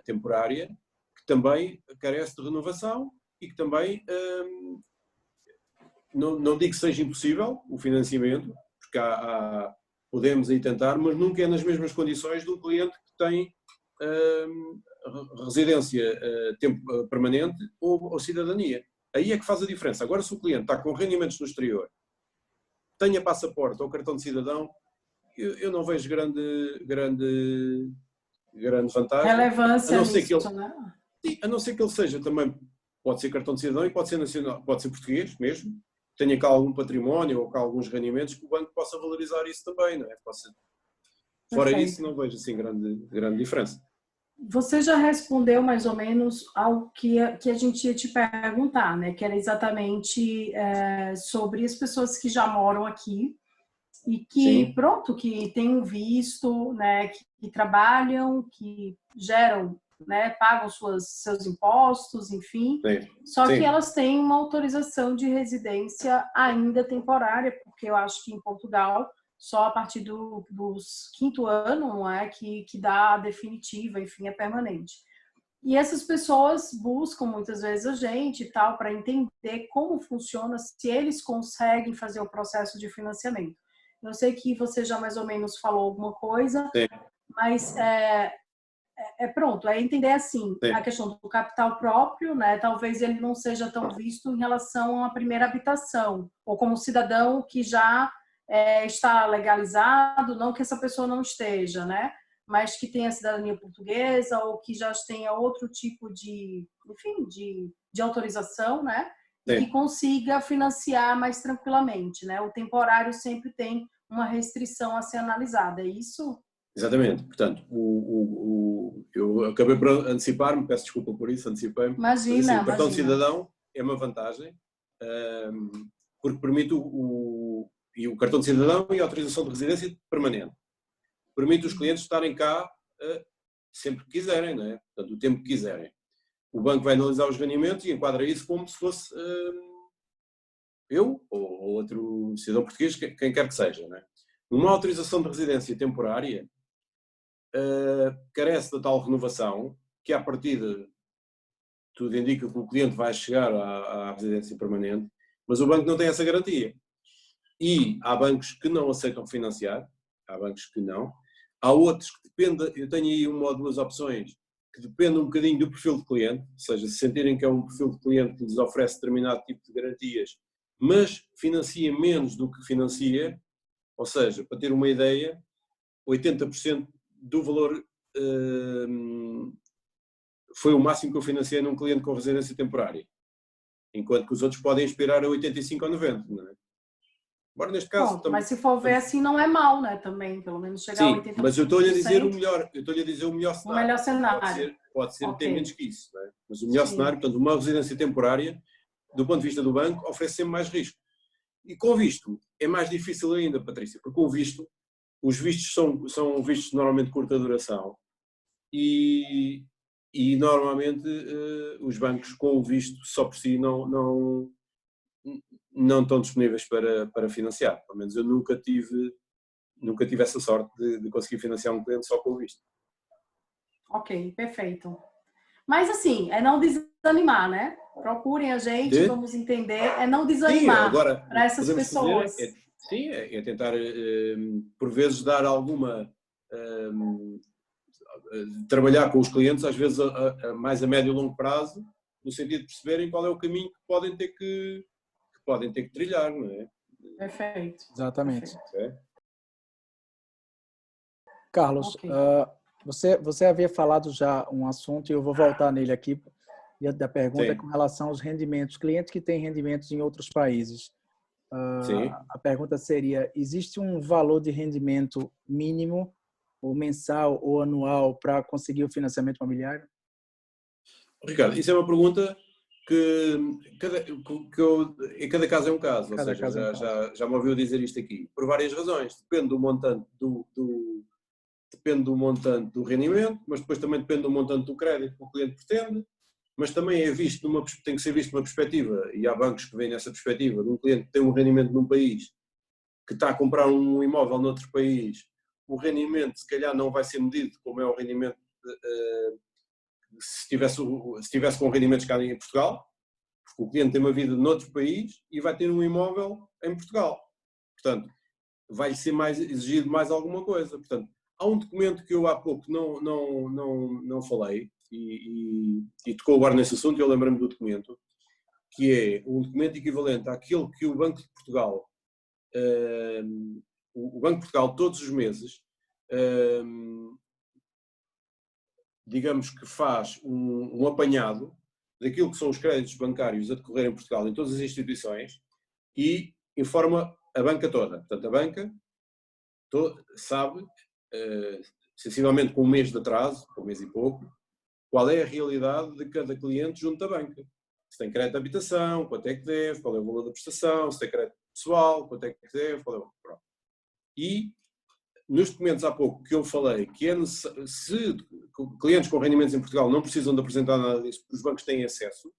temporária, que também carece de renovação e que também, não digo que seja impossível o financiamento, porque podemos aí tentar, mas nunca é nas mesmas condições de um cliente que tem residência permanente ou cidadania. Aí é que faz a diferença. Agora, se o cliente está com rendimentos no exterior, tenha passaporte ou cartão de cidadão, eu não vejo grande vantagem. Relevância a não ser nisso, que ele, né? a não ser que ele seja também pode ser cartão de cidadão e pode ser nacional, pode ser português mesmo, tenha cá algum património ou cá alguns rendimentos, que o banco possa valorizar isso também, não é? Fora Perfeito. isso, não vejo assim grande diferença. Você já respondeu mais ou menos ao que a gente ia te perguntar, né? Que era exatamente sobre as pessoas que já moram aqui e que, Sim. pronto, que têm um visto, né? Que trabalham, que geram, né? Pagam seus impostos, enfim. Sim. Só que Sim. elas têm uma autorização de residência ainda temporária, porque eu acho que em Portugal só a partir dos 5º ano, não é, que dá a definitiva, enfim, é permanente. E essas pessoas buscam muitas vezes a gente e tal para entender como funciona, se eles conseguem fazer o processo de financiamento. Eu sei que você já mais ou menos falou alguma coisa, Sim. mas pronto, é entender assim, Sim. a questão do capital próprio, né? Talvez ele não seja tão visto em relação à primeira habitação, ou como cidadão que já está legalizado, não que essa pessoa não esteja, né? Mas que tenha cidadania portuguesa ou que já tenha outro tipo de, enfim, de autorização, né? E que Sim. consiga financiar mais tranquilamente, né? O temporário sempre tem uma restrição a ser analisada, é isso? Exatamente. Portanto, eu acabei por antecipar-me, peço desculpa por isso, antecipei-me. Mas assim, Imagina, o cartão de imagina. cidadão é uma vantagem, porque permite e o cartão de cidadão e a autorização de residência permanente. Permite os clientes estarem cá sempre que quiserem, não é? Portanto, o tempo que quiserem. O banco vai analisar os rendimentos e enquadra isso como se fosse eu ou outro cidadão português, quem quer que seja, não é? Uma autorização de residência temporária carece da tal renovação, que à partida tudo indica que o cliente vai chegar à residência permanente, mas o banco não tem essa garantia. E há bancos que não aceitam financiar, há bancos que não, há outros que dependem, eu tenho aí uma ou duas opções, que dependem um bocadinho do perfil de cliente, ou seja, se sentirem que é um perfil de cliente que lhes oferece determinado tipo de garantias, mas financia menos do que financia, ou seja, para ter uma ideia, 80% do valor foi o máximo que eu financiei num cliente com residência temporária, enquanto que os outros podem expirar a 85 ou 90, não é? Agora, neste caso, Bom, mas se for ver assim, não é mal, né? Também, pelo menos chegar a sim, mas eu estou-lhe a dizer o 80%, melhor, eu estou-lhe a dizer o melhor o cenário. melhor cenário. Pode ser até menos Ok, que isso, não é? Mas o melhor sim. cenário, portanto, uma residência temporária, do ponto de vista do banco, oferece sempre mais risco. E com visto, é mais difícil ainda, Patrícia, porque com visto, os vistos são vistos normalmente de curta duração e normalmente os bancos com o visto só por si não estão disponíveis para financiar. Pelo menos eu nunca tive essa sorte de conseguir financiar um cliente só com o visto. Ok, perfeito. Mas assim, é não desanimar, né? Procurem a gente, vamos entender, é não Sim, desanimar agora para o que essas podemos fazer pessoas. é tentar, por vezes, dar alguma. Trabalhar com os clientes, às vezes mais a médio e longo prazo, no sentido de perceberem qual é o caminho que podem ter que trilhar, não é? Perfeito. Exatamente. Perfeito. Carlos, Ok. você havia falado já um assunto e eu vou voltar nele aqui. Diante da pergunta Sim, com relação aos rendimentos, clientes que têm rendimentos em outros países. sim. A pergunta seria: existe um valor de rendimento mínimo, ou mensal ou anual, para conseguir o financiamento imobiliário? Ricardo, isso é uma pergunta que em cada caso é um caso, ou Cada seja, caso é um caso. já me ouviu dizer isto aqui, por várias razões. Depende do montante depende do montante do rendimento, mas depois também depende do montante do crédito que o cliente pretende, mas também tem que ser visto numa perspectiva, e há bancos que veem nessa perspectiva, de um cliente que tem um rendimento num país, que está a comprar um imóvel noutro país, o rendimento se calhar não vai ser medido como é o rendimento se tivesse com rendimentos cá em Portugal, porque o cliente tem uma vida noutro país e vai ter um imóvel em Portugal. Portanto, vai-lhe ser mais exigido mais alguma coisa. Portanto, há um documento que eu há pouco não falei e tocou agora nesse assunto, eu lembro-me do documento, que é um documento equivalente àquele que o Banco de Portugal, o Banco de Portugal todos os meses, digamos que faz um apanhado daquilo que são os créditos bancários a decorrer em Portugal em todas as instituições e informa a banca toda. Portanto, a banca sabe, sensivelmente com um mês de atraso, com um mês e pouco, qual é a realidade de cada cliente junto à banca. Se tem crédito de habitação, quanto é que deve, qual é o valor da prestação, se tem crédito pessoal, quanto é que deve, qual é o... Pronto. E nos documentos há pouco que eu falei que se clientes com rendimentos em Portugal não precisam de apresentar nada disso, porque os bancos têm acesso,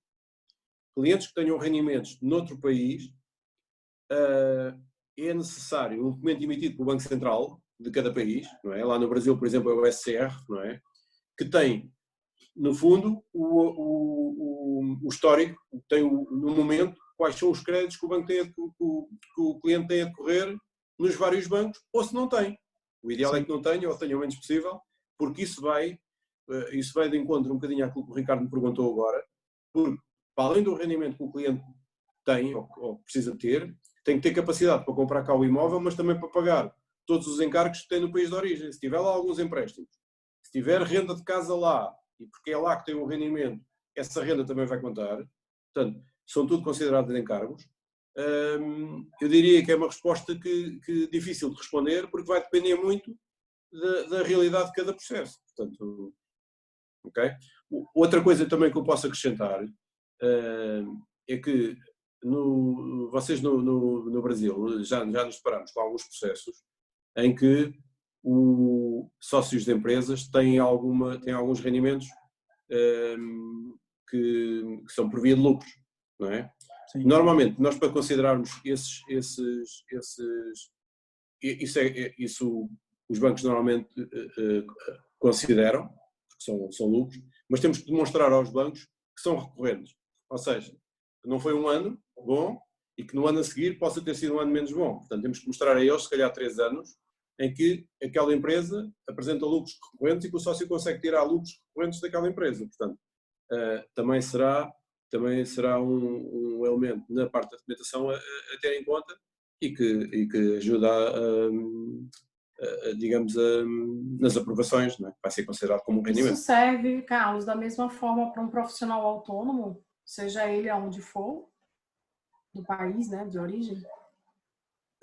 clientes que tenham rendimentos noutro país, é necessário um documento emitido pelo Banco Central de cada país, não é? Lá no Brasil, por exemplo, é o SCR, não é? Que tem, no fundo, o histórico, tem no momento quais são os créditos que o banco tem que o cliente tem a decorrer nos vários bancos, ou se não tem. O ideal é que não tenha, ou tenha o menos possível, porque isso vai de encontro um bocadinho àquilo que o Ricardo me perguntou agora, porque, para além do rendimento que o cliente tem, ou precisa ter, tem que ter capacidade para comprar cá o imóvel, mas também para pagar todos os encargos que tem no país de origem. Se tiver lá alguns empréstimos, se tiver renda de casa lá, e porque é lá que tem o rendimento, essa renda também vai contar. Portanto, são tudo considerados encargos. Eu diria que é uma resposta que difícil de responder, porque vai depender muito da realidade de cada processo. Portanto, okay? Outra coisa também que eu posso acrescentar é que vocês no Brasil já nos deparamos com alguns processos em que os sócios de empresas têm alguns rendimentos que são por via de lucros, não é? Sim. Normalmente, nós para considerarmos isso os bancos normalmente consideram, porque são lucros, mas temos que demonstrar aos bancos que são recorrentes. Ou seja, que não foi um ano bom e que no ano a seguir possa ter sido um ano menos bom. Portanto, temos que mostrar a eles, se calhar, 3 anos em que aquela empresa apresenta lucros recorrentes e que o sócio consegue tirar lucros recorrentes daquela empresa. Portanto, também será um elemento na parte da documentação a ter em conta e que ajuda digamos, nas aprovações, não é? Vai ser considerado como um rendimento. Isso serve, Carlos, da mesma forma para um profissional autônomo, seja ele aonde for, do país, né, de origem?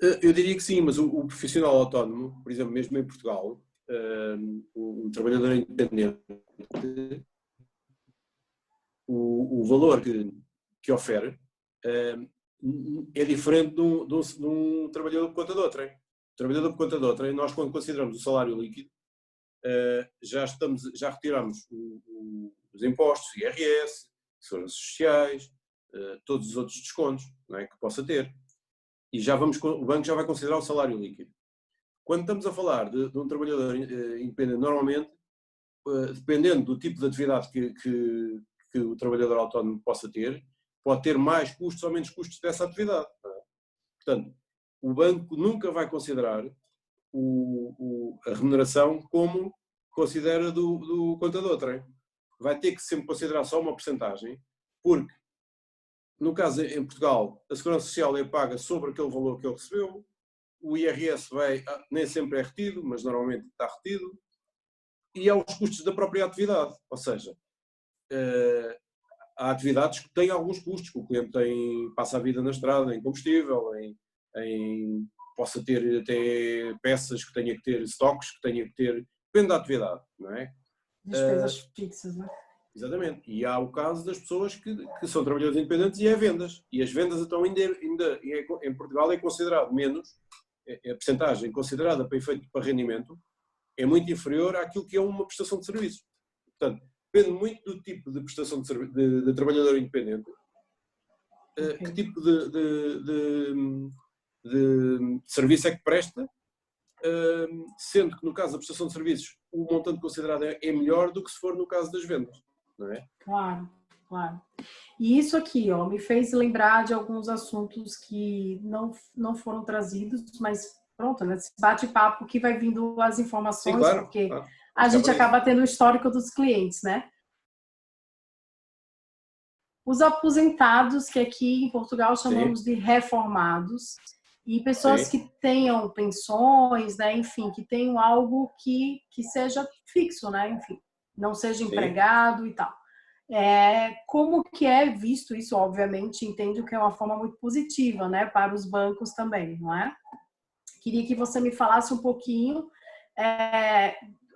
Eu diria que sim, mas o profissional autónomo, por exemplo, mesmo em Portugal, o trabalhador independente, o valor que ofere é diferente de um trabalhador por conta de outrem. O trabalhador por conta de outrem, nós quando consideramos o salário líquido, já retiramos os impostos, IRS, seguranças sociais, todos os outros descontos, não é, que possa ter. E o banco já vai considerar o salário líquido. Quando estamos a falar de um trabalhador independente, normalmente, dependendo do tipo de atividade que o trabalhador autónomo possa ter, pode ter mais custos ou menos custos dessa atividade. Portanto, o banco nunca vai considerar a remuneração como considera do contador. Vai ter que sempre considerar só uma porcentagem, porque, no caso em Portugal, a Segurança Social é paga sobre aquele valor que ele recebeu, o IRS nem sempre é retido, mas normalmente está retido, e há os custos da própria atividade, ou seja, há atividades que têm alguns custos, que o cliente passa a vida na estrada, em combustível, possa ter até peças que tenha que ter, estoques que tenha que ter, depende da atividade, não é? Despesas fixas, não é? Exatamente. E há o caso das pessoas que são trabalhadores independentes e é vendas. E as vendas, então, ainda em Portugal é considerado menos, a percentagem considerada para efeito para rendimento é muito inferior àquilo que é uma prestação de serviços. Portanto, depende muito do tipo de prestação de trabalhador independente, que tipo de serviço é que presta, sendo que no caso da prestação de serviços o montante considerado é melhor do que se for no caso das vendas, não é? Claro, claro. E isso aqui, ó, me fez lembrar de alguns assuntos que não foram trazidos, mas pronto, nesse bate-papo que vai vindo as informações, sim, claro, porque claro. A gente acaba tendo o histórico dos clientes, né? Os aposentados, que aqui em Portugal chamamos sim. de reformados, e pessoas sim. que tenham pensões, né, enfim, que tenham algo que seja fixo, né, enfim, não seja sim. empregado e tal. Como que é visto isso? Obviamente, entendo que é uma forma muito positiva, né, para os bancos também, não é? Queria que você me falasse um pouquinho,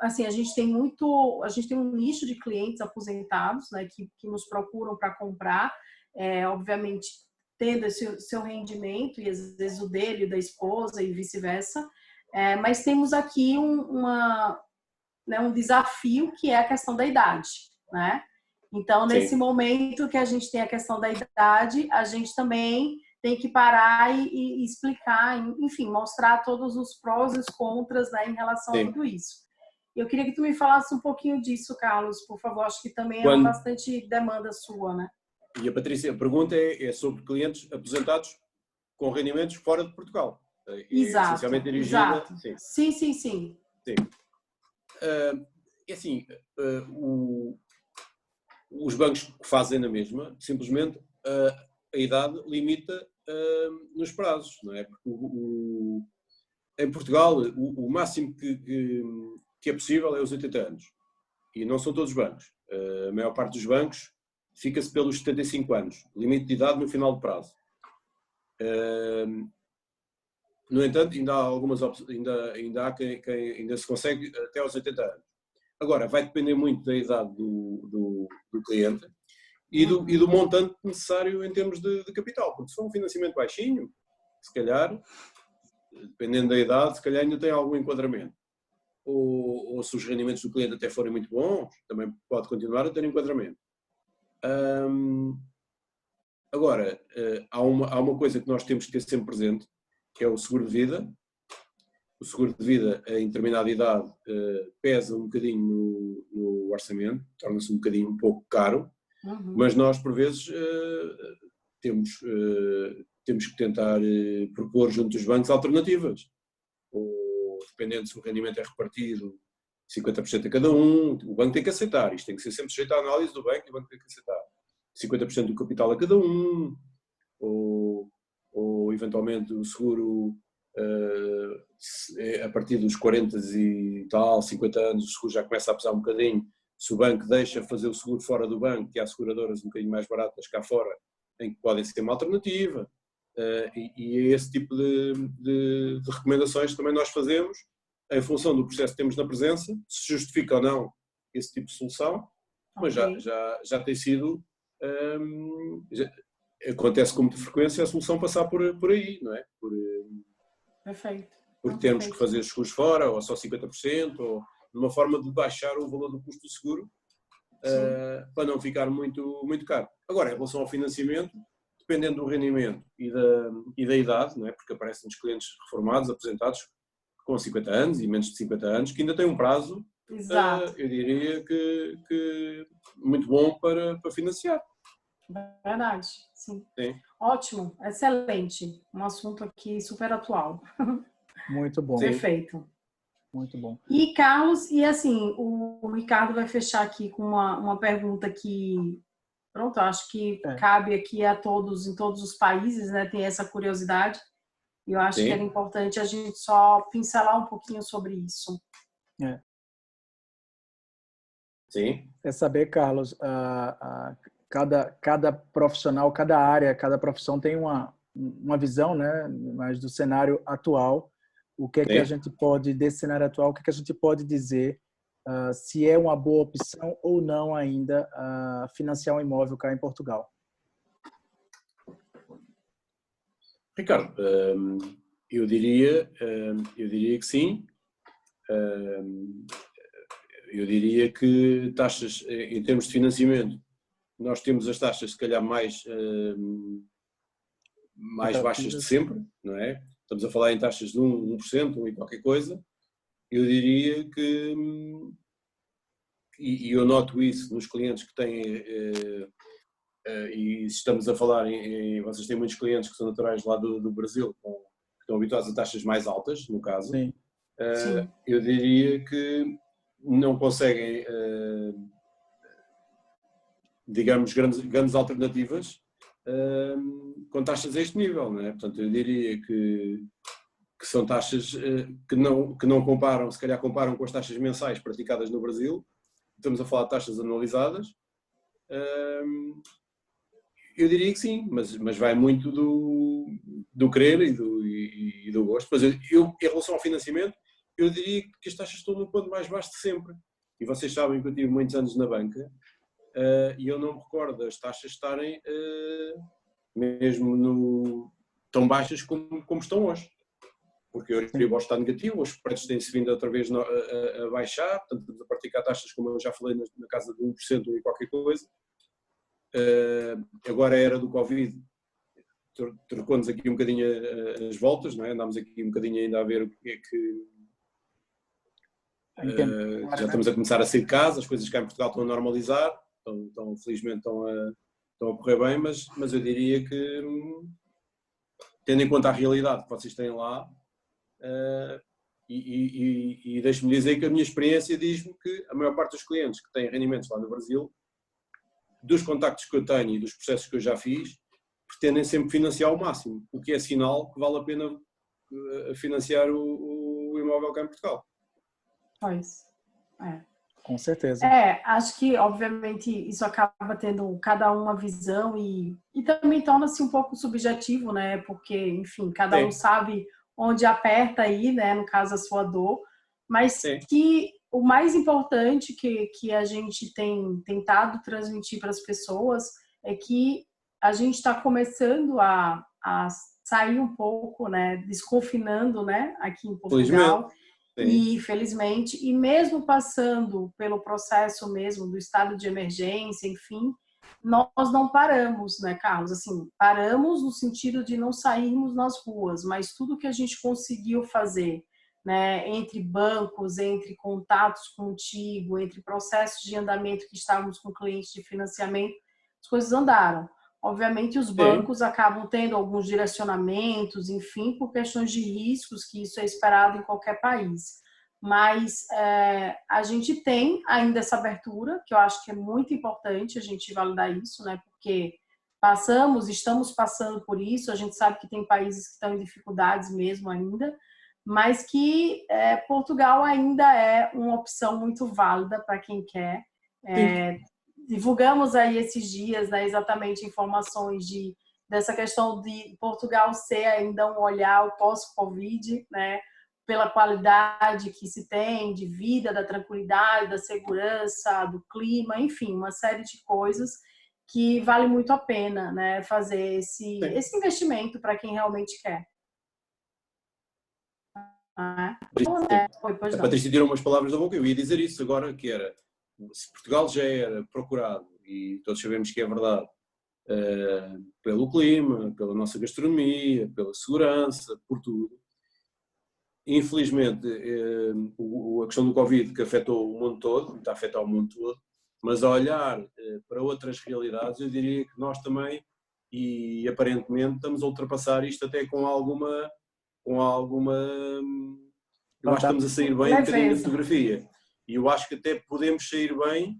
assim, a gente tem um nicho de clientes aposentados, né, que nos procuram para comprar, obviamente, tendo esse seu rendimento, e às vezes o dele, o da esposa e vice-versa, mas temos aqui um desafio que é a questão da idade, né? Então, nesse Sim, momento que a gente tem a questão da idade, a gente também tem que parar e explicar, enfim, mostrar todos os prós e os contras, né, em relação a sim. tudo isso. Eu queria que tu me falasse um pouquinho disso, Carlos, por favor. Acho que também é Quando, bastante demanda sua, né? e a Patrícia, a pergunta é sobre clientes aposentados com rendimentos fora de Portugal. É essencialmente Exato, dirigida, exato. sim, Sim, sim, sim. sim. É assim, os bancos que fazem na mesma, simplesmente a idade limita nos prazos, não é? Porque em Portugal o máximo que é possível é os 80 anos. E não são todos os bancos. A maior parte dos bancos fica-se pelos 75 anos, limite de idade no final do prazo. No entanto, ainda há algumas ainda há quem ainda se consegue até aos 80 anos. Agora, vai depender muito da idade do cliente e do montante necessário em termos de capital, porque se for um financiamento baixinho, se calhar, dependendo da idade, se calhar ainda tem algum enquadramento. Ou se os rendimentos do cliente até forem muito bons, também pode continuar a ter enquadramento. Agora, há uma coisa que nós temos que ter sempre presente, que é o seguro de vida. O seguro de vida, em determinada idade, pesa um bocadinho no orçamento, torna-se um pouco caro, mas nós, por vezes, temos que tentar propor junto dos bancos alternativas. Ou, dependendo se o rendimento é repartido 50% a cada um, o banco tem que aceitar. Isto tem que ser sempre sujeito à análise do banco e o banco tem que aceitar. 50% do capital a cada um, ou eventualmente o seguro a partir dos 40 e tal, 50 anos, o seguro já começa a pesar um bocadinho. Se o banco deixa fazer o seguro fora do banco, que há seguradoras um bocadinho mais baratas cá fora, em que podem ser uma alternativa. E é esse tipo de recomendações que também nós fazemos, em função do processo que temos na presença, se justifica ou não esse tipo de solução, mas já tem sido, acontece com muita frequência a solução passar por aí, não é? Perfeito. Por termos que fazer os seguros fora, ou só 50%, ou numa forma de baixar o valor do custo do seguro, para não ficar muito, muito caro. Agora, em relação ao financiamento, dependendo do rendimento e da idade, não é? Porque aparecem-nos clientes reformados, aposentados, com 50 anos e menos de 50 anos, que ainda têm um prazo, eu diria que muito bom para financiar. Verdade, sim. Sim. Ótimo, excelente. Um assunto aqui super atual. Muito bom. Perfeito. Muito bom. E Carlos, e assim, o Ricardo vai fechar aqui com uma pergunta que, pronto, acho que cabe aqui a todos, em todos os países, né? Tem essa curiosidade. E eu acho que era importante a gente só pincelar um pouquinho sobre isso. Sim. É saber, Carlos, cada profissional, cada área, cada profissão tem uma visão, né, mas do cenário atual, o que é que a gente pode, desse cenário atual, o que é que a gente pode dizer se é uma boa opção ou não ainda financiar um imóvel cá em Portugal. Ricardo, eu diria que sim. Eu diria que taxas, em termos de financiamento, nós temos as taxas, se calhar, mais baixas de sempre, não é? Estamos a falar em taxas de 1%, 1 e qualquer coisa. Eu diria que, e eu noto isso nos clientes que têm, e estamos a falar vocês têm muitos clientes que são naturais lá do Brasil, que estão habituados a taxas mais altas, no caso. Sim. Eu diria que não conseguem, digamos, grandes alternativas com taxas a este nível, não é? Portanto, eu diria que são taxas que não comparam, se calhar comparam com as taxas mensais praticadas no Brasil. Estamos a falar de taxas anualizadas, Eu diria que sim, mas vai muito do querer e do gosto. Mas em relação ao financiamento, eu diria que as taxas estão no ponto mais baixo de sempre. E vocês sabem que eu tive muitos anos na banca e eu não me recordo das taxas estarem mesmo tão baixas como estão hoje. Porque o Euribor está negativo, os spreads têm-se vindo outra vez a baixar, portanto estamos a praticar taxas, como eu já falei, na casa de 1% e qualquer coisa. Agora a era do Covid trocou-nos aqui um bocadinho as voltas, não é? Andámos aqui um bocadinho ainda a ver o que é que... já estamos a começar a sair de casa, as coisas cá em Portugal estão a normalizar, felizmente estão a correr bem, mas eu diria que, tendo em conta a realidade que vocês têm lá, e deixe-me dizer que a minha experiência diz-me que a maior parte dos clientes que têm rendimentos lá no Brasil, dos contactos que eu tenho e dos processos que eu já fiz, pretendem sempre financiar ao máximo, o que é sinal que vale a pena financiar o imóvel cá em Portugal. Pois, Com certeza. Acho que, obviamente, isso acaba tendo cada uma visão e também torna-se um pouco subjetivo, né? Porque, enfim, cada um sabe onde aperta aí, né? No caso, a sua dor. Mas que o mais importante que a gente tem tentado transmitir para as pessoas é que a gente está começando a sair um pouco, né? Desconfinando, né? Aqui em Portugal. E felizmente, e mesmo passando pelo processo mesmo do estado de emergência, enfim, nós não paramos, né, Carlos? Assim, paramos no sentido de não sairmos nas ruas, mas tudo que a gente conseguiu fazer, né, entre bancos, entre contatos contigo, entre processos de andamento que estávamos com clientes de financiamento, as coisas andaram. Obviamente, os bancos acabam tendo alguns direcionamentos, enfim, por questões de riscos, que isso é esperado em qualquer país. Mas a gente tem ainda essa abertura, que eu acho que é muito importante a gente validar isso, né? Porque estamos passando por isso, a gente sabe que tem países que estão em dificuldades mesmo ainda, mas que Portugal ainda é uma opção muito válida para quem quer. Divulgamos aí esses dias, né, exatamente informações dessa questão de Portugal ser ainda um olhar o pós-Covid, né, pela qualidade que se tem de vida, da tranquilidade, da segurança, do clima, enfim, uma série de coisas que vale muito a pena, né, fazer esse investimento para quem realmente quer. A Patrícia tirou umas palavras da boca, eu ia dizer isso agora, que era, se Portugal já era procurado, e todos sabemos que é verdade, pelo clima, pela nossa gastronomia, pela segurança, por tudo, infelizmente a questão do Covid que afetou o mundo todo, está a afetar o mundo todo, mas a olhar para outras realidades, eu diria que nós também, e aparentemente, estamos a ultrapassar isto até com alguma eu acho que estamos a sair bem um bocadinho da fotografia. E eu acho que até podemos sair bem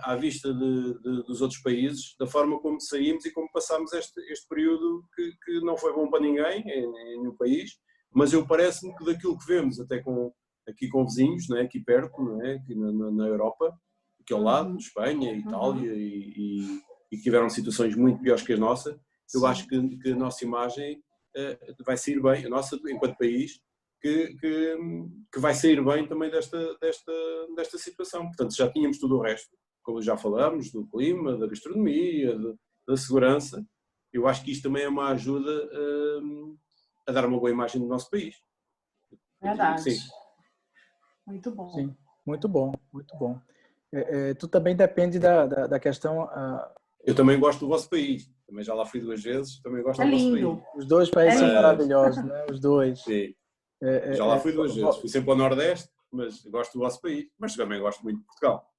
à vista dos outros países, da forma como saímos e como passámos este período que não foi bom para ninguém em nenhum país, mas eu parece-me que daquilo que vemos até aqui com vizinhos, não é? Aqui perto, não é? Aqui na Europa, aqui ao lado, Espanha, Itália, e que tiveram situações muito piores que as nossas, eu acho que a nossa imagem vai sair bem, a nossa enquanto país, que vai sair bem também desta situação. Portanto, já tínhamos tudo o resto, como já falamos, do clima, da gastronomia, da segurança. Eu acho que isto também é uma ajuda a dar uma boa imagem do nosso país. Verdade. Sim. Muito bom. Sim, muito bom, muito bom. Tu também depende da questão... Eu também gosto do vosso país. Também já lá fui 2 vezes, também gosto do vosso país. Os dois países são maravilhosos, né? Os dois. Sim. Já lá fui 2 vezes. Fui sempre ao Nordeste, mas gosto do vosso país. Mas também gosto muito de Portugal.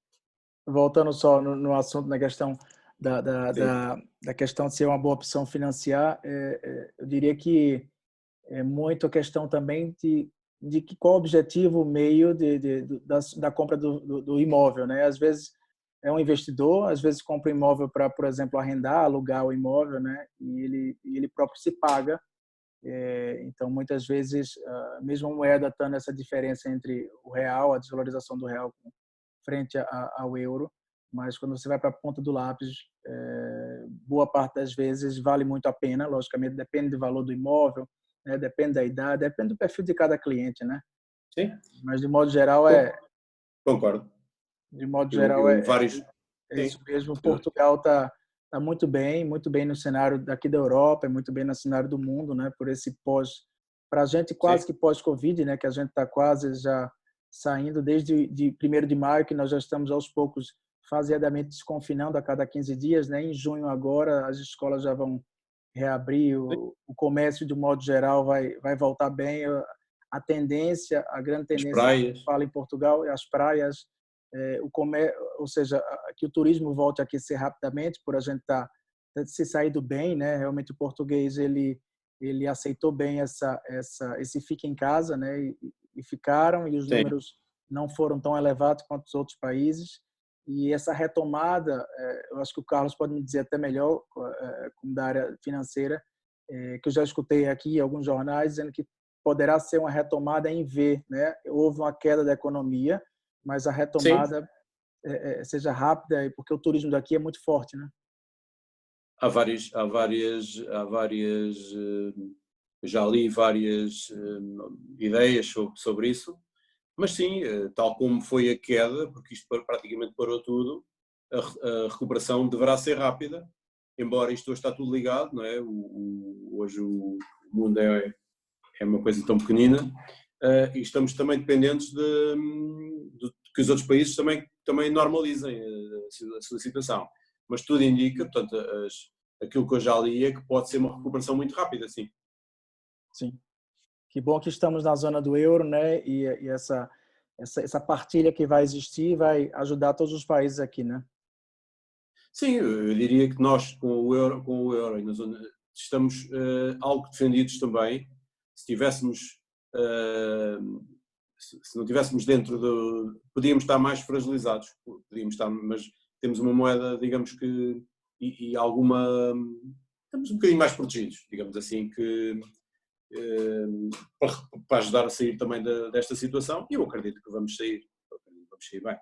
Voltando só no assunto, na questão da questão de ser uma boa opção financiar, eu diria que é muito a questão também de qual o objetivo, o meio da compra do imóvel, né? Às vezes é um investidor, às vezes compra um imóvel para, por exemplo, arrendar, alugar o imóvel, né? E ele próprio se paga. Então, muitas vezes, mesmo a moeda estando essa diferença entre o real, a desvalorização do real frente ao euro, mas quando você vai para a ponta do lápis, boa parte das vezes vale muito a pena. Logicamente, depende do valor do imóvel, né? Depende da idade, depende do perfil de cada cliente, né? Sim. Mas de modo geral Concordo. De modo geral vários... é isso mesmo. Portugal tá muito bem no cenário daqui da Europa, muito bem no cenário do mundo, né? Por esse para a gente quase que pós-Covid, né? Que a gente está quase já saindo desde de 1º de maio, que nós já estamos aos poucos faseadamente desconfinando a cada 15 dias, né? Em junho agora as escolas já vão reabrir, o comércio de modo geral vai voltar bem. A grande tendência que fala em Portugal é as praias, ou seja, que o turismo volte a aquecer rapidamente, por a gente estar se saído bem, né? Realmente o português ele aceitou bem esse fica em casa, né? E ficaram, e os números não foram tão elevados quanto os outros países. E essa retomada, eu acho que o Carlos pode me dizer até melhor, como da área financeira, que eu já escutei aqui em alguns jornais dizendo que poderá ser uma retomada em V, né? Houve uma queda da economia, mas a retomada seja rápida, porque o turismo daqui é muito forte, né? Há várias, já li várias ideias sobre isso, mas sim, tal como foi a queda, porque isto praticamente parou tudo, a recuperação deverá ser rápida, embora isto hoje está tudo ligado, não é? Hoje o mundo é uma coisa tão pequenina, e estamos também dependentes de que os outros países também normalizem a sua situação. Mas tudo indica, portanto, aquilo que eu já li é que pode ser uma recuperação muito rápida, sim. Sim. Que bom que estamos na zona do euro, né? E essa partilha que vai existir vai ajudar todos os países aqui, né? Sim, eu diria que nós com o euro e na zona, estamos algo defendidos também. Se tivéssemos, se não tivéssemos dentro podíamos estar mais fragilizados, mas temos uma moeda, digamos que, e alguma, estamos um bocadinho mais protegidos, digamos assim, que para ajudar a sair também desta situação, e eu acredito que vamos sair bem.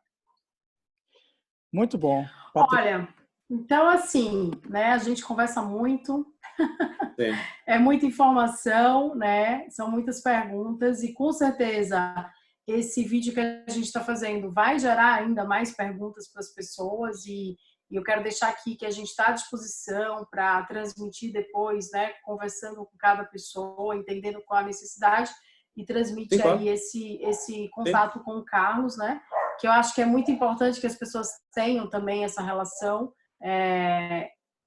Muito bom. Olha, então assim, né, a gente conversa muito, Sim. É muita informação, né? São muitas perguntas e com certeza esse vídeo que a gente está fazendo vai gerar ainda mais perguntas para as pessoas e eu quero deixar aqui que a gente está à disposição para transmitir depois, né? Conversando com cada pessoa, entendendo qual a necessidade e transmite Sim, claro. aí esse contato com o Carlos, né? Que eu acho que é muito importante que as pessoas tenham também essa relação.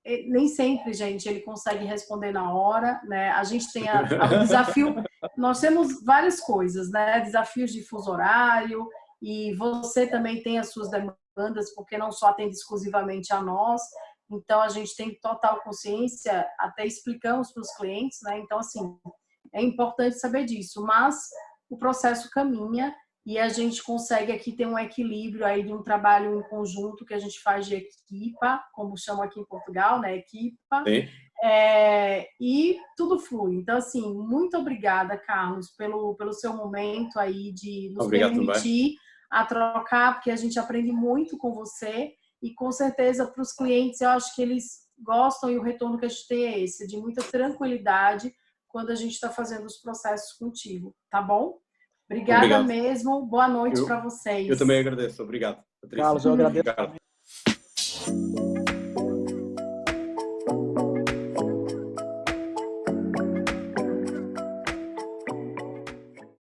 Nem sempre, gente, ele consegue responder na hora, né? A gente tem o desafio, nós temos várias coisas, né? Desafios de fuso horário e você também tem as suas demandas, porque não só atende exclusivamente a nós, então a gente tem total consciência, até explicamos para os clientes, né? Então, assim, é importante saber disso, mas o processo caminha e a gente consegue aqui ter um equilíbrio aí de um trabalho em conjunto que a gente faz de equipa, como chamam aqui em Portugal, né? Equipa. E tudo flui. Então, assim, muito obrigada, Carlos, pelo seu momento aí de nos permitir a trocar, porque a gente aprende muito com você e com certeza para os clientes eu acho que eles gostam e o retorno que a gente tem é esse, de muita tranquilidade quando a gente está fazendo os processos contigo, tá bom? Obrigada mesmo. Boa noite para vocês. Eu também agradeço. Obrigado, Patrícia. Carlos, eu agradeço.